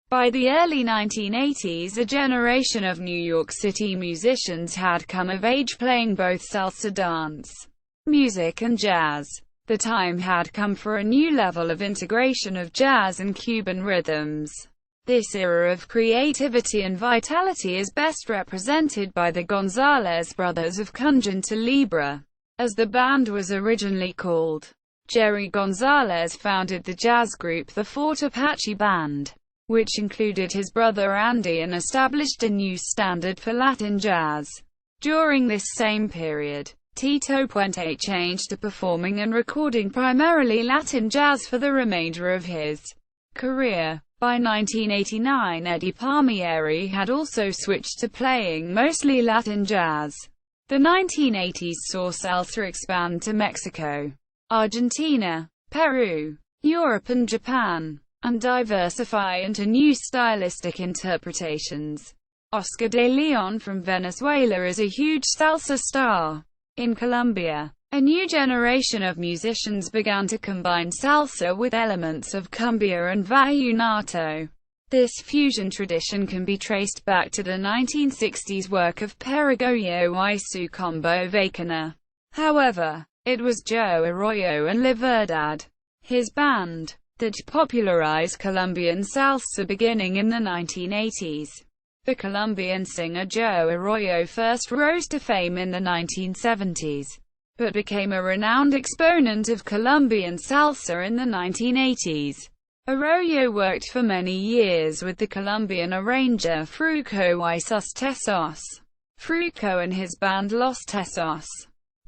By the early 1980s, a generation of New York City musicians had come of age playing both salsa dance music and jazz. The time had come for a new level of integration of jazz and Cuban rhythms. This era of creativity and vitality is best represented by the Gonzalez brothers of Conjunta Libre, as the band was originally called. Jerry Gonzalez founded the jazz group the Fort Apache Band, which included his brother Andy, and established a new standard for Latin jazz. During this same period, Tito Puente changed to performing and recording primarily Latin jazz for the remainder of his career. By 1989, Eddie Palmieri had also switched to playing mostly Latin jazz. The 1980s saw salsa expand to Mexico, Argentina, Peru, Europe and Japan, and diversify into new stylistic interpretations. Oscar de Leon from Venezuela is a huge salsa star. In Colombia, a new generation of musicians began to combine salsa with elements of cumbia and vallenato. This fusion tradition can be traced back to the 1960s work of Perigoyo y su combo Vacana. However, it was Joe Arroyo and La Verdad, his band, that popularized Colombian salsa beginning in the 1980s. The Colombian singer Joe Arroyo first rose to fame in the 1970s, but became a renowned exponent of Colombian salsa in the 1980s. Arroyo worked for many years with the Colombian arranger Fruco y sus Tesos. Fruco and his band Los Tesos.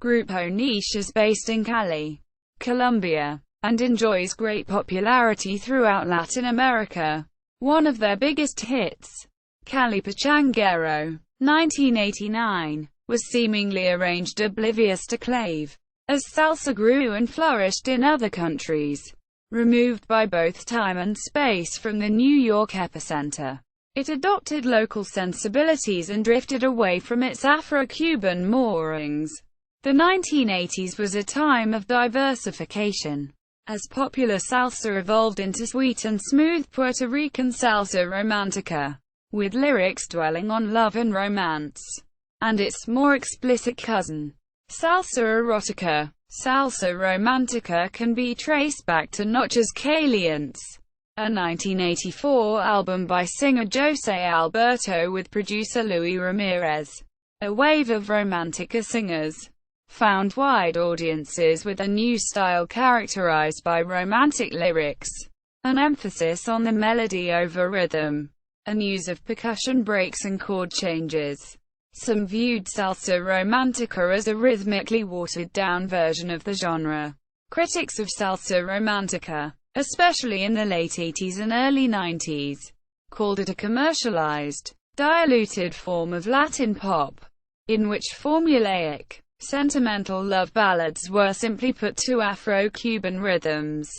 Grupo Niche is based in Cali, Colombia, and enjoys great popularity throughout Latin America. One of their biggest hits, Cali Pachanguero, 1989, was seemingly arranged oblivious to clave, as salsa grew and flourished in other countries, removed by both time and space from the New York epicenter. It adopted local sensibilities and drifted away from its Afro-Cuban moorings. The 1980s was a time of diversification. As popular salsa evolved into sweet and smooth Puerto Rican salsa romantica, with lyrics dwelling on love and romance, and its more explicit cousin, salsa erotica. Salsa romantica can be traced back to Noches Calientes, a 1984 album by singer José Alberto with producer Luis Ramirez. A wave of romantica singers found wide audiences with a new style characterized by romantic lyrics, an emphasis on the melody over rhythm, and use of percussion breaks and chord changes. Some viewed salsa romantica as a rhythmically watered-down version of the genre. Critics of salsa romantica, especially in the late 80s and early 90s, called it a commercialized, diluted form of Latin pop, in which formulaic, sentimental love ballads were simply put to Afro-Cuban rhythms,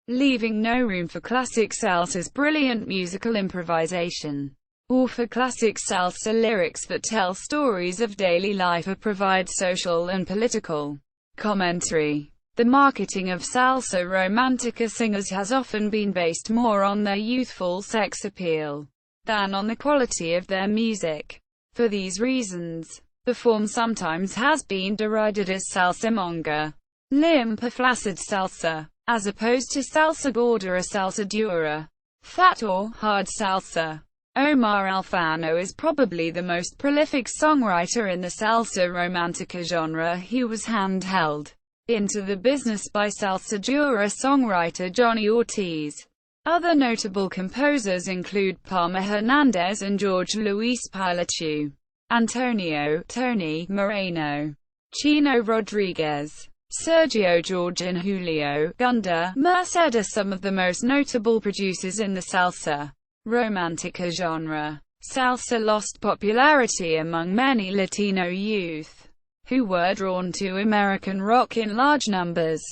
leaving no room for classic salsa's brilliant musical improvisation, or for classic salsa lyrics that tell stories of daily life or provide social and political commentary. The marketing of salsa romantica singers has often been based more on their youthful sex appeal than on the quality of their music. For these reasons, the form sometimes has been derided as salsa monga, limp or flaccid salsa, as opposed to salsa gorda or salsa dura, fat or hard salsa. Omar Alfano is probably the most prolific songwriter in the salsa romantica genre. He was handheld into the business by salsa dura songwriter Johnny Ortiz. Other notable composers include Palma Hernandez and Jorge Luis Pilachu, Antonio Tony Moreno, Chino Rodriguez, Sergio George and Julio Gunda Merced are some of the most notable producers in the salsa romantica genre. Salsa lost popularity among many Latino youth, who were drawn to American rock in large numbers,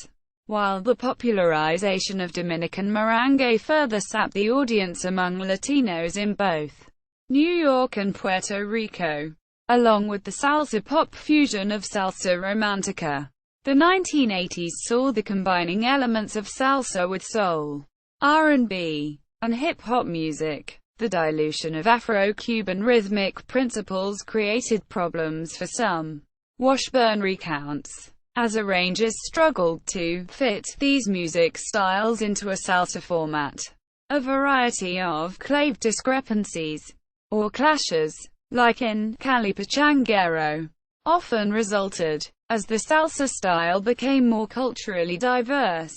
while the popularization of Dominican merengue further sapped the audience among Latinos in both New York and Puerto Rico. Along with the salsa pop fusion of salsa romantica, the 1980s saw the combining elements of salsa with soul, R&B, and hip-hop music. The dilution of Afro-Cuban rhythmic principles created problems for some Washburn recounts, as arrangers struggled to fit these music styles into a salsa format. A variety of clave discrepancies, or clashes, like in Cali Pachanguero, often resulted, as the salsa style became more culturally diverse.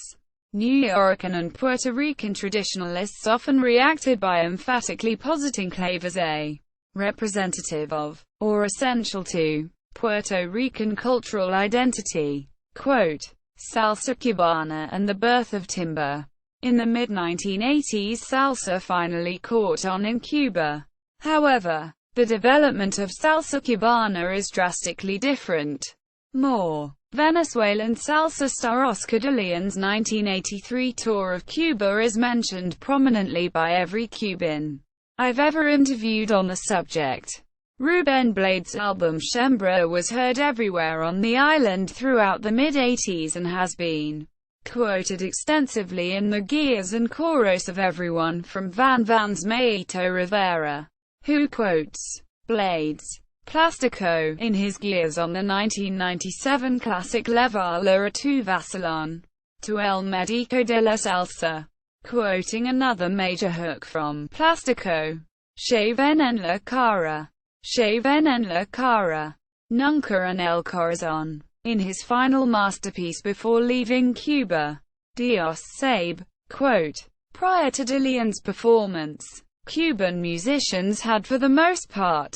New York and Puerto Rican traditionalists often reacted by emphatically positing clave as a representative of, or essential to, Puerto Rican cultural identity. Quote, Salsa Cubana and the birth of timba. In the mid-1980s, salsa finally caught on in Cuba. However, the development of salsa cubana is drastically different. More Venezuelan salsa star Oscar de Leon's 1983 tour of Cuba is mentioned prominently by every Cuban I've ever interviewed on the subject. Rubén Blades' album Shembra was heard everywhere on the island throughout the mid-80s and has been quoted extensively in the gears and chorus of everyone from Van Van's Mayito Rivera, who quotes Blades' Plastico in his gears on the 1997 classic Levala a tu vacilón, to El Médico de la Salsa, quoting another major hook from Plastico, Se ven en la cara, Se ven en la cara, Nunca en el corazón, in his final masterpiece before leaving Cuba, Dios sabe. Quote, prior to de Leon's performance, Cuban musicians had for the most part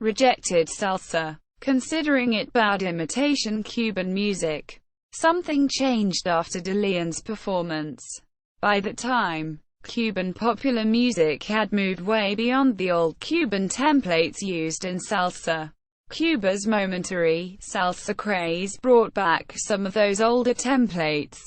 rejected salsa, considering it bad imitation Cuban music. Something changed after de Leon's performance. By that time, Cuban popular music had moved way beyond the old Cuban templates used in salsa. Cuba's momentary salsa craze brought back some of those older templates.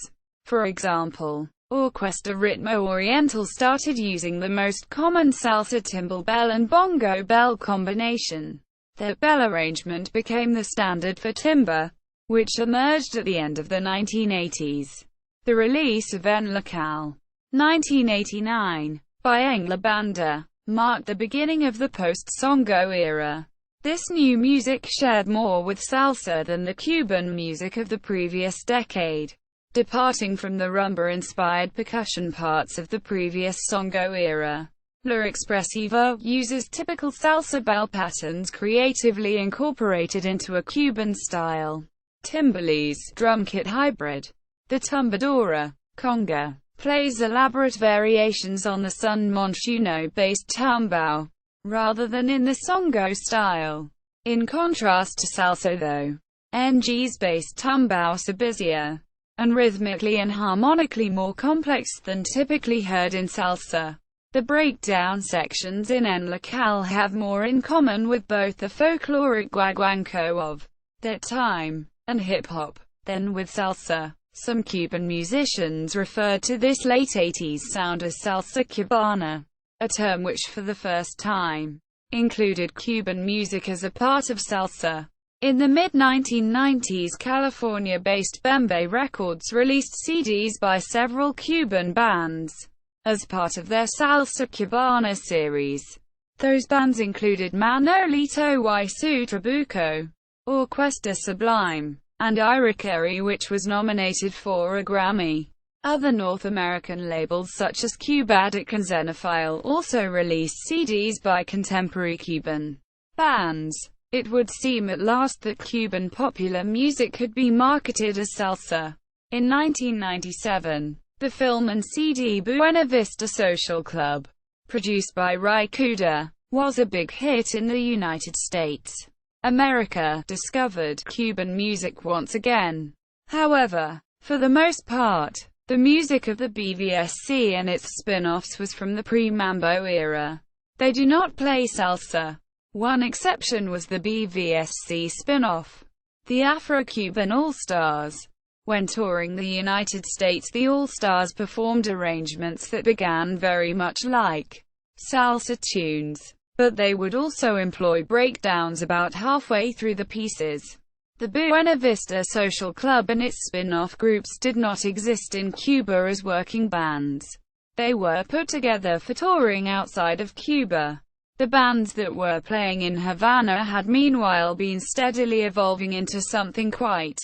For example, Orquesta Ritmo Oriental started using the most common salsa timbal bell and bongo bell combination. Their bell arrangement became the standard for timba, which emerged at the end of the 1980s. The release of En Local, 1989, by En La Banda, marked the beginning of the post-songo era. This new music shared more with salsa than the Cuban music of the previous decade, departing from the rumba-inspired percussion parts of the previous songo era. La Expresiva uses typical salsa bell patterns creatively incorporated into a Cuban style. Timbales, drum kit hybrid. The tumbadora, conga, plays elaborate variations on the son montuno-based tumbao, rather than in the songo style. In contrast to salsa-The, NG's based tumbao is busier, and rhythmically and harmonically more complex than typically heard in salsa. The breakdown sections in En Local have more in common with both the folkloric guaguanco of that time, and hip-hop, than with salsa. Some Cuban musicians referred to this late 80s sound as salsa cubana, a term which for the first time included Cuban music as a part of salsa. In the mid-1990s, California-based Bembe Records released CDs by several Cuban bands as part of their Salsa Cubana series. Those bands included Manolito y su Trabuco, Orquesta Sublime, and Iriqueri, which was nominated for a Grammy. Other North American labels such as Cubadic and Xenophile also released CDs by contemporary Cuban bands. It would seem at last that Cuban popular music could be marketed as salsa. In 1997, the film and CD Buena Vista Social Club, produced by Ry Cooder, was a big hit in the United States. America discovered Cuban music once again. However, for the most part, the music of the BVSC and its spin-offs was from the pre-mambo era. They do not play salsa. One exception was the BVSC spin-off, the Afro-Cuban All-Stars. When touring the United States, the All-Stars performed arrangements that began very much like salsa tunes, but they would also employ breakdowns about halfway through the pieces. The Buena Vista Social Club and its spin-off groups did not exist in Cuba as working bands. They were put together for touring outside of Cuba. The bands that were playing in Havana had meanwhile been steadily evolving into something quite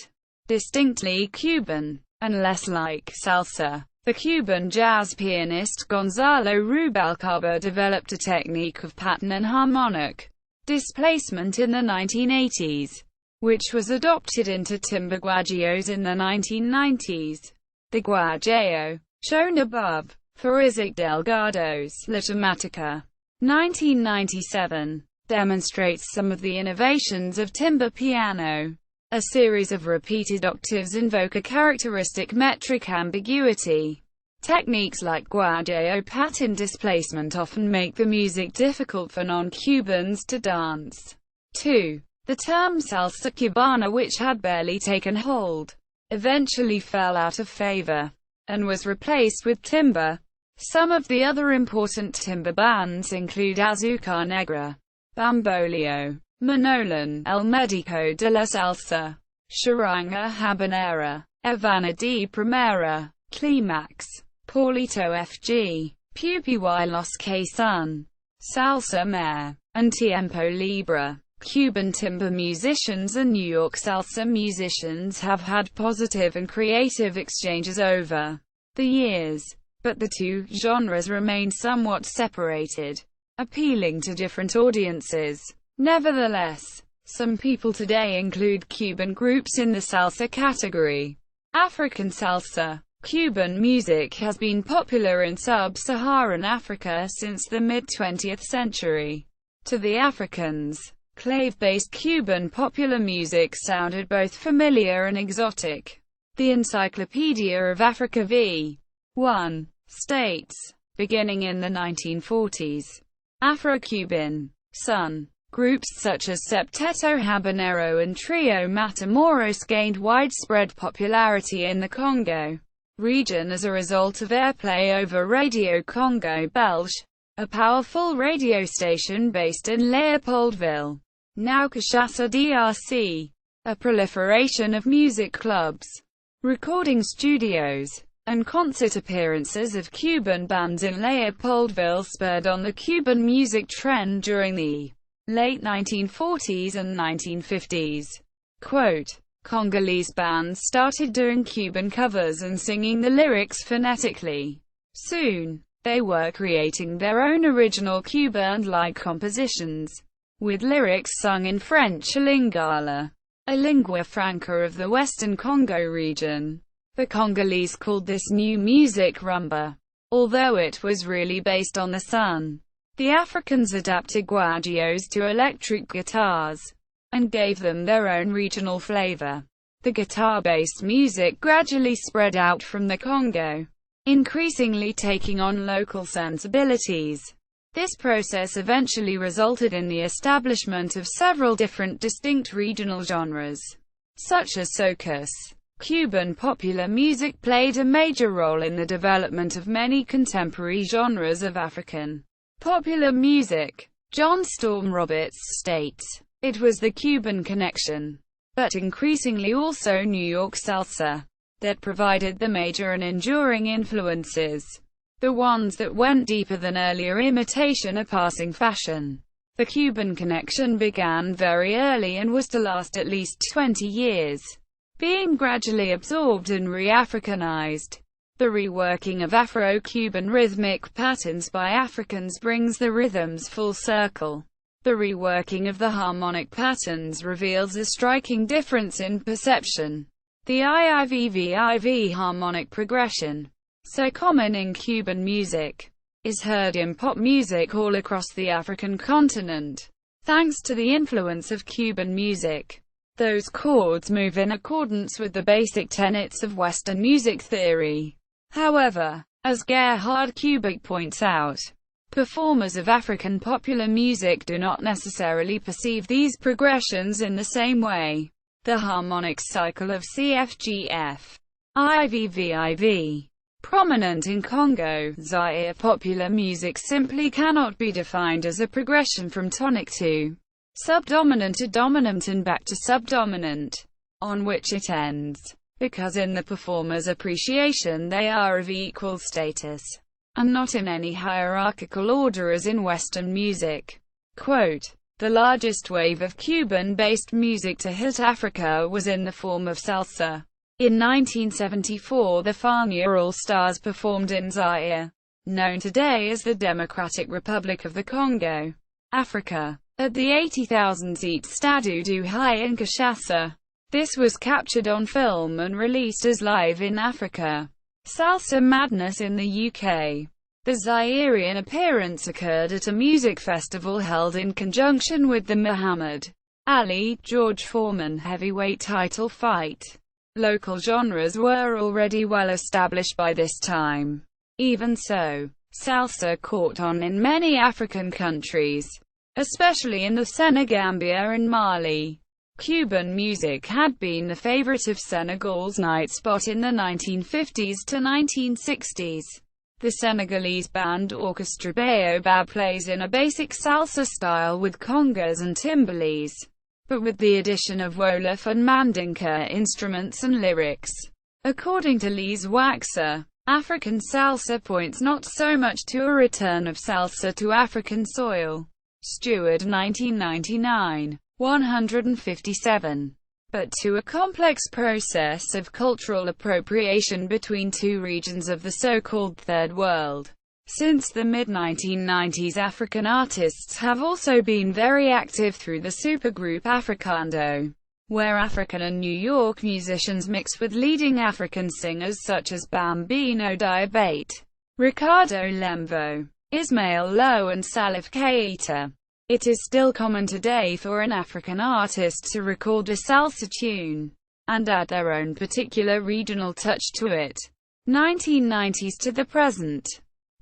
distinctly Cuban, and less like salsa. The Cuban jazz pianist Gonzalo Rubalcaba developed a technique of pattern and harmonic displacement in the 1980s, which was adopted into timba guajeos in the 1990s. The guajeo, shown above, for Isaac Delgado's La Tematica, 1997, demonstrates some of the innovations of timba piano. A series of repeated octaves invoke a characteristic metric ambiguity. Techniques like guajeo pattern displacement often make the music difficult for non-Cubans to dance. 2. The term salsa cubana, which had barely taken hold, eventually fell out of favor, and was replaced with timba. Some of the other important timba bands include Azúcar Negra, Bamboleo, Manolan, El Médico de la Salsa, Charanga Habanera, Havana de Primera, Climax, Paulito FG, Pupi y los que son, Salsa Mare, and Tiempo Libre. Cuban timba musicians and New York salsa musicians have had positive and creative exchanges over the years, but the two genres remain somewhat separated, appealing to different audiences. Nevertheless, some people today include Cuban groups in the salsa category. African salsa. Cuban music has been popular in sub-Saharan Africa since the mid-20th century. To the Africans, clave-based Cuban popular music sounded both familiar and exotic. The Encyclopedia of Africa v. 1 states, beginning in the 1940s, Afro-Cuban, Sun. Groups such as Septeto Habanero and Trio Matamoros gained widespread popularity in the Congo region as a result of airplay over Radio Congo Belge, a powerful radio station based in Leopoldville, now Kinshasa, DRC. A proliferation of music clubs, recording studios, and concert appearances of Cuban bands in Leopoldville spurred on the Cuban music trend during the late 1940s and 1950s. Quote, Congolese bands started doing Cuban covers and singing the lyrics phonetically. Soon, they were creating their own original Cuban-like compositions, with lyrics sung in French or Lingala, a lingua franca of the Western Congo region. The Congolese called this new music rumba, although it was really based on the sun. The Africans adapted guajeos to electric guitars, and gave them their own regional flavor. The guitar-based music gradually spread out from the Congo, increasingly taking on local sensibilities. This process eventually resulted in the establishment of several different distinct regional genres, such as soukous. Cuban popular music played a major role in the development of many contemporary genres of African popular music. John Storm Roberts states, "It was the Cuban connection, but increasingly also New York salsa, that provided the major and enduring influences. The ones that went deeper than earlier imitation a passing fashion. The Cuban connection began very early and was to last at least 20 years. Being gradually absorbed and re-Africanized. The reworking of Afro-Cuban rhythmic patterns by Africans brings the rhythms full circle. The reworking of the harmonic patterns reveals a striking difference in perception. The IIVVIV harmonic progression, so common in Cuban music, is heard in pop music all across the African continent. Thanks to the influence of Cuban music, those chords move in accordance with the basic tenets of Western music theory. However, as Gerhard Kubik points out, performers of African popular music do not necessarily perceive these progressions in the same way. The harmonic cycle of CFGF, IVVIV, prominent in Congo, Zaire popular music simply cannot be defined as a progression from tonic to subdominant to dominant and back to subdominant, on which it ends, because in the performer's appreciation they are of equal status, and not in any hierarchical order as in Western music. Quote, the largest wave of Cuban-based music to hit Africa was in the form of salsa. In 1974 the Fania All-Stars performed in Zaire, known today as the Democratic Republic of the Congo, Africa, at the 80,000-seat Stade du Hai in Kinshasa. This was captured on film and released as Live in Africa. Salsa Madness in the UK. The Zairean appearance occurred at a music festival held in conjunction with the Muhammad Ali, George Foreman heavyweight title fight. Local genres were already well established by this time. Even so, salsa caught on in many African countries, especially in the Senegambia and Mali. Cuban music had been the favorite of Senegal's night spot in the 1950s to 1960s. The Senegalese band orchestra Baobab plays in a basic salsa style with congas and timbales, but with the addition of Wolof and Mandinka instruments and lyrics. According to Lise Waxer, African salsa points not so much to a return of salsa to African soil. Stewart 1999, 157. But to a complex process of cultural appropriation between two regions of the so-called Third World. Since the mid-1990s African artists have also been very active through the supergroup Africando, where African and New York musicians mix with leading African singers such as Bambino Diabate, Ricardo Lemvo, Ismael Lo and Salif Keita. It is still common today for an African artist to record a salsa tune, and add their own particular regional touch to it. 1990s to the present.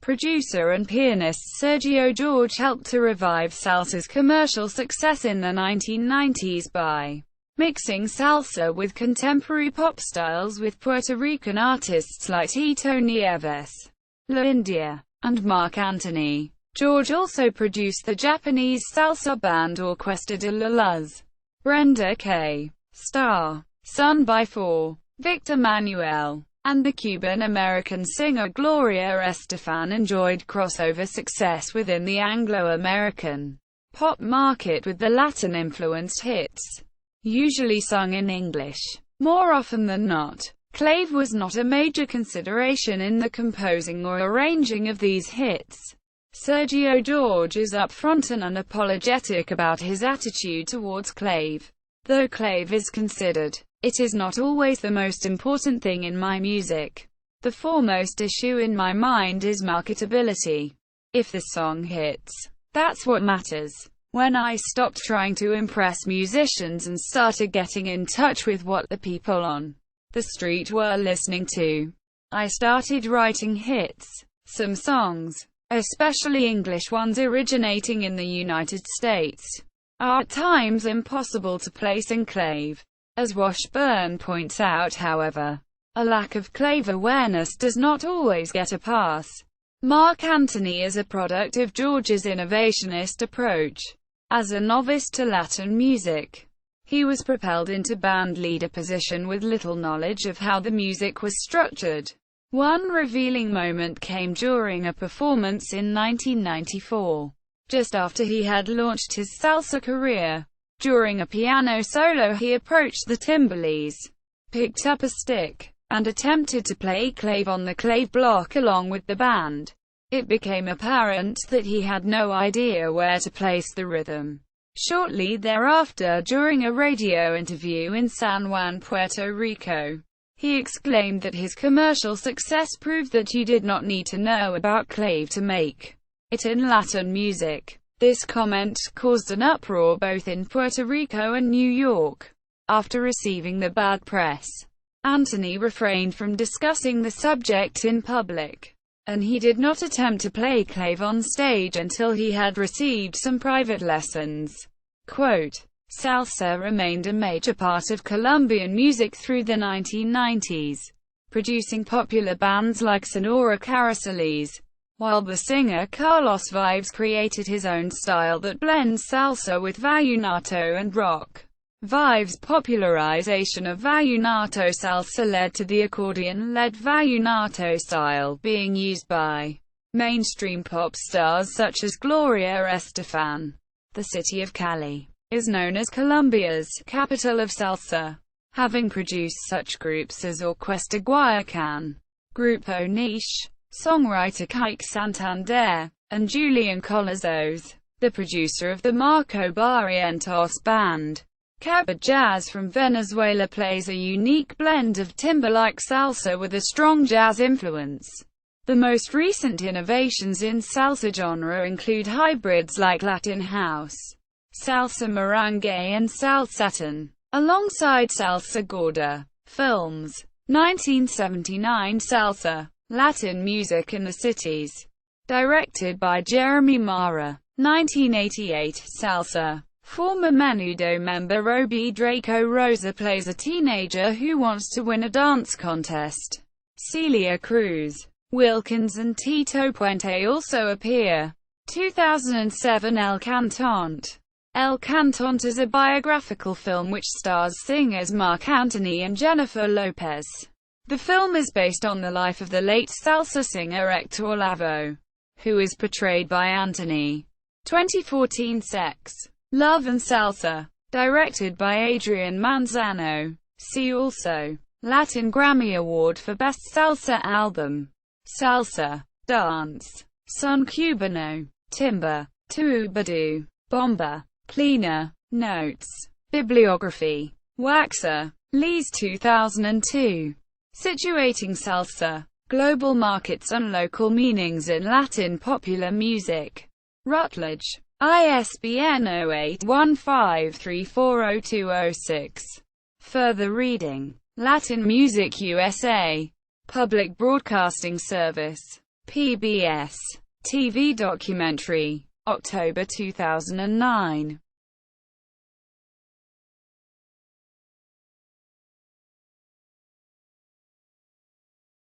Producer and pianist Sergio George helped to revive salsa's commercial success in the 1990s by mixing salsa with contemporary pop styles with Puerto Rican artists like Tito Nieves, La India, and Marc Anthony. George also produced the Japanese salsa band Orquesta de la Luz. Brenda K. Star. Son by 4. Victor Manuel. and the Cuban-American singer Gloria Estefan enjoyed crossover success within the Anglo-American pop market with the Latin-influenced hits, usually sung in English. More often than not, clave was not a major consideration in the composing or arranging of these hits. Sergio George is upfront and unapologetic about his attitude towards clave. Though clave is considered, it is not always the most important thing in my music. The foremost issue in my mind is marketability. If the song hits, that's what matters. When I stopped trying to impress musicians and started getting in touch with what the people on the street were listening to, I started writing hits. Some songs, especially English ones originating in the United States, are at times impossible to place in clave. As Washburn points out, however, a lack of clave awareness does not always get a pass. Mark Anthony is a product of George's innovationist approach. As a novice to Latin music, he was propelled into band leader position with little knowledge of how the music was structured. One revealing moment came during a performance in 1994, just after he had launched his salsa career. During a piano solo, he approached the timbales, picked up a stick, and attempted to play clave on the clave block along with the band. It became apparent that he had no idea where to place the rhythm. Shortly thereafter, during a radio interview in San Juan, Puerto Rico, he exclaimed that his commercial success proved that you did not need to know about clave to make it in Latin music. This comment caused an uproar both in Puerto Rico and New York. After receiving the bad press, Anthony refrained from discussing the subject in public, and he did not attempt to play clave on stage until he had received some private lessons. Quote, salsa remained a major part of Colombian music through the 1990s, producing popular bands like Sonora Caracoles, while the singer Carlos Vives created his own style that blends salsa with vallenato and rock. Vives' popularization of vallenato salsa led to the accordion-led vallenato style being used by mainstream pop stars such as Gloria Estefan. The city of Cali is known as Colombia's capital of salsa, having produced such groups as Orquesta Guayacan, Grupo Niche, songwriter Kike Santander, and Julian Colazos, the producer of the Marco Barrientos band. Caba Jazz from Venezuela plays a unique blend of timber-like salsa with a strong jazz influence. The most recent innovations in salsa genre include hybrids like Latin house, salsa merengue and salsatin, alongside salsa gorda. Films. 1979 Salsa, Latin Music in the Cities, directed by Jeremy Mara. 1988 Salsa. Former Menudo member Roby Draco Rosa plays a teenager who wants to win a dance contest. Celia Cruz, Wilkins and Tito Puente also appear. 2007 El Cantante. El Cantante is a biographical film which stars singers Marc Anthony and Jennifer Lopez. The film is based on the life of the late salsa singer Héctor Lavoe, who is portrayed by Anthony. 2014 Sex, Love and Salsa, directed by Adrian Manzano. See also, Latin Grammy Award for Best Salsa Album. Salsa, Dance, Son Cubano, Timber, Tuubadu, Bomba, Plena. Notes. Bibliography. Waxer, Lees 2002. Situating Salsa, Global Markets and Local Meanings in Latin Popular Music. Routledge. ISBN 0815340206. Further reading. Latin Music USA. Public Broadcasting Service. PBS. TV documentary. October 2009.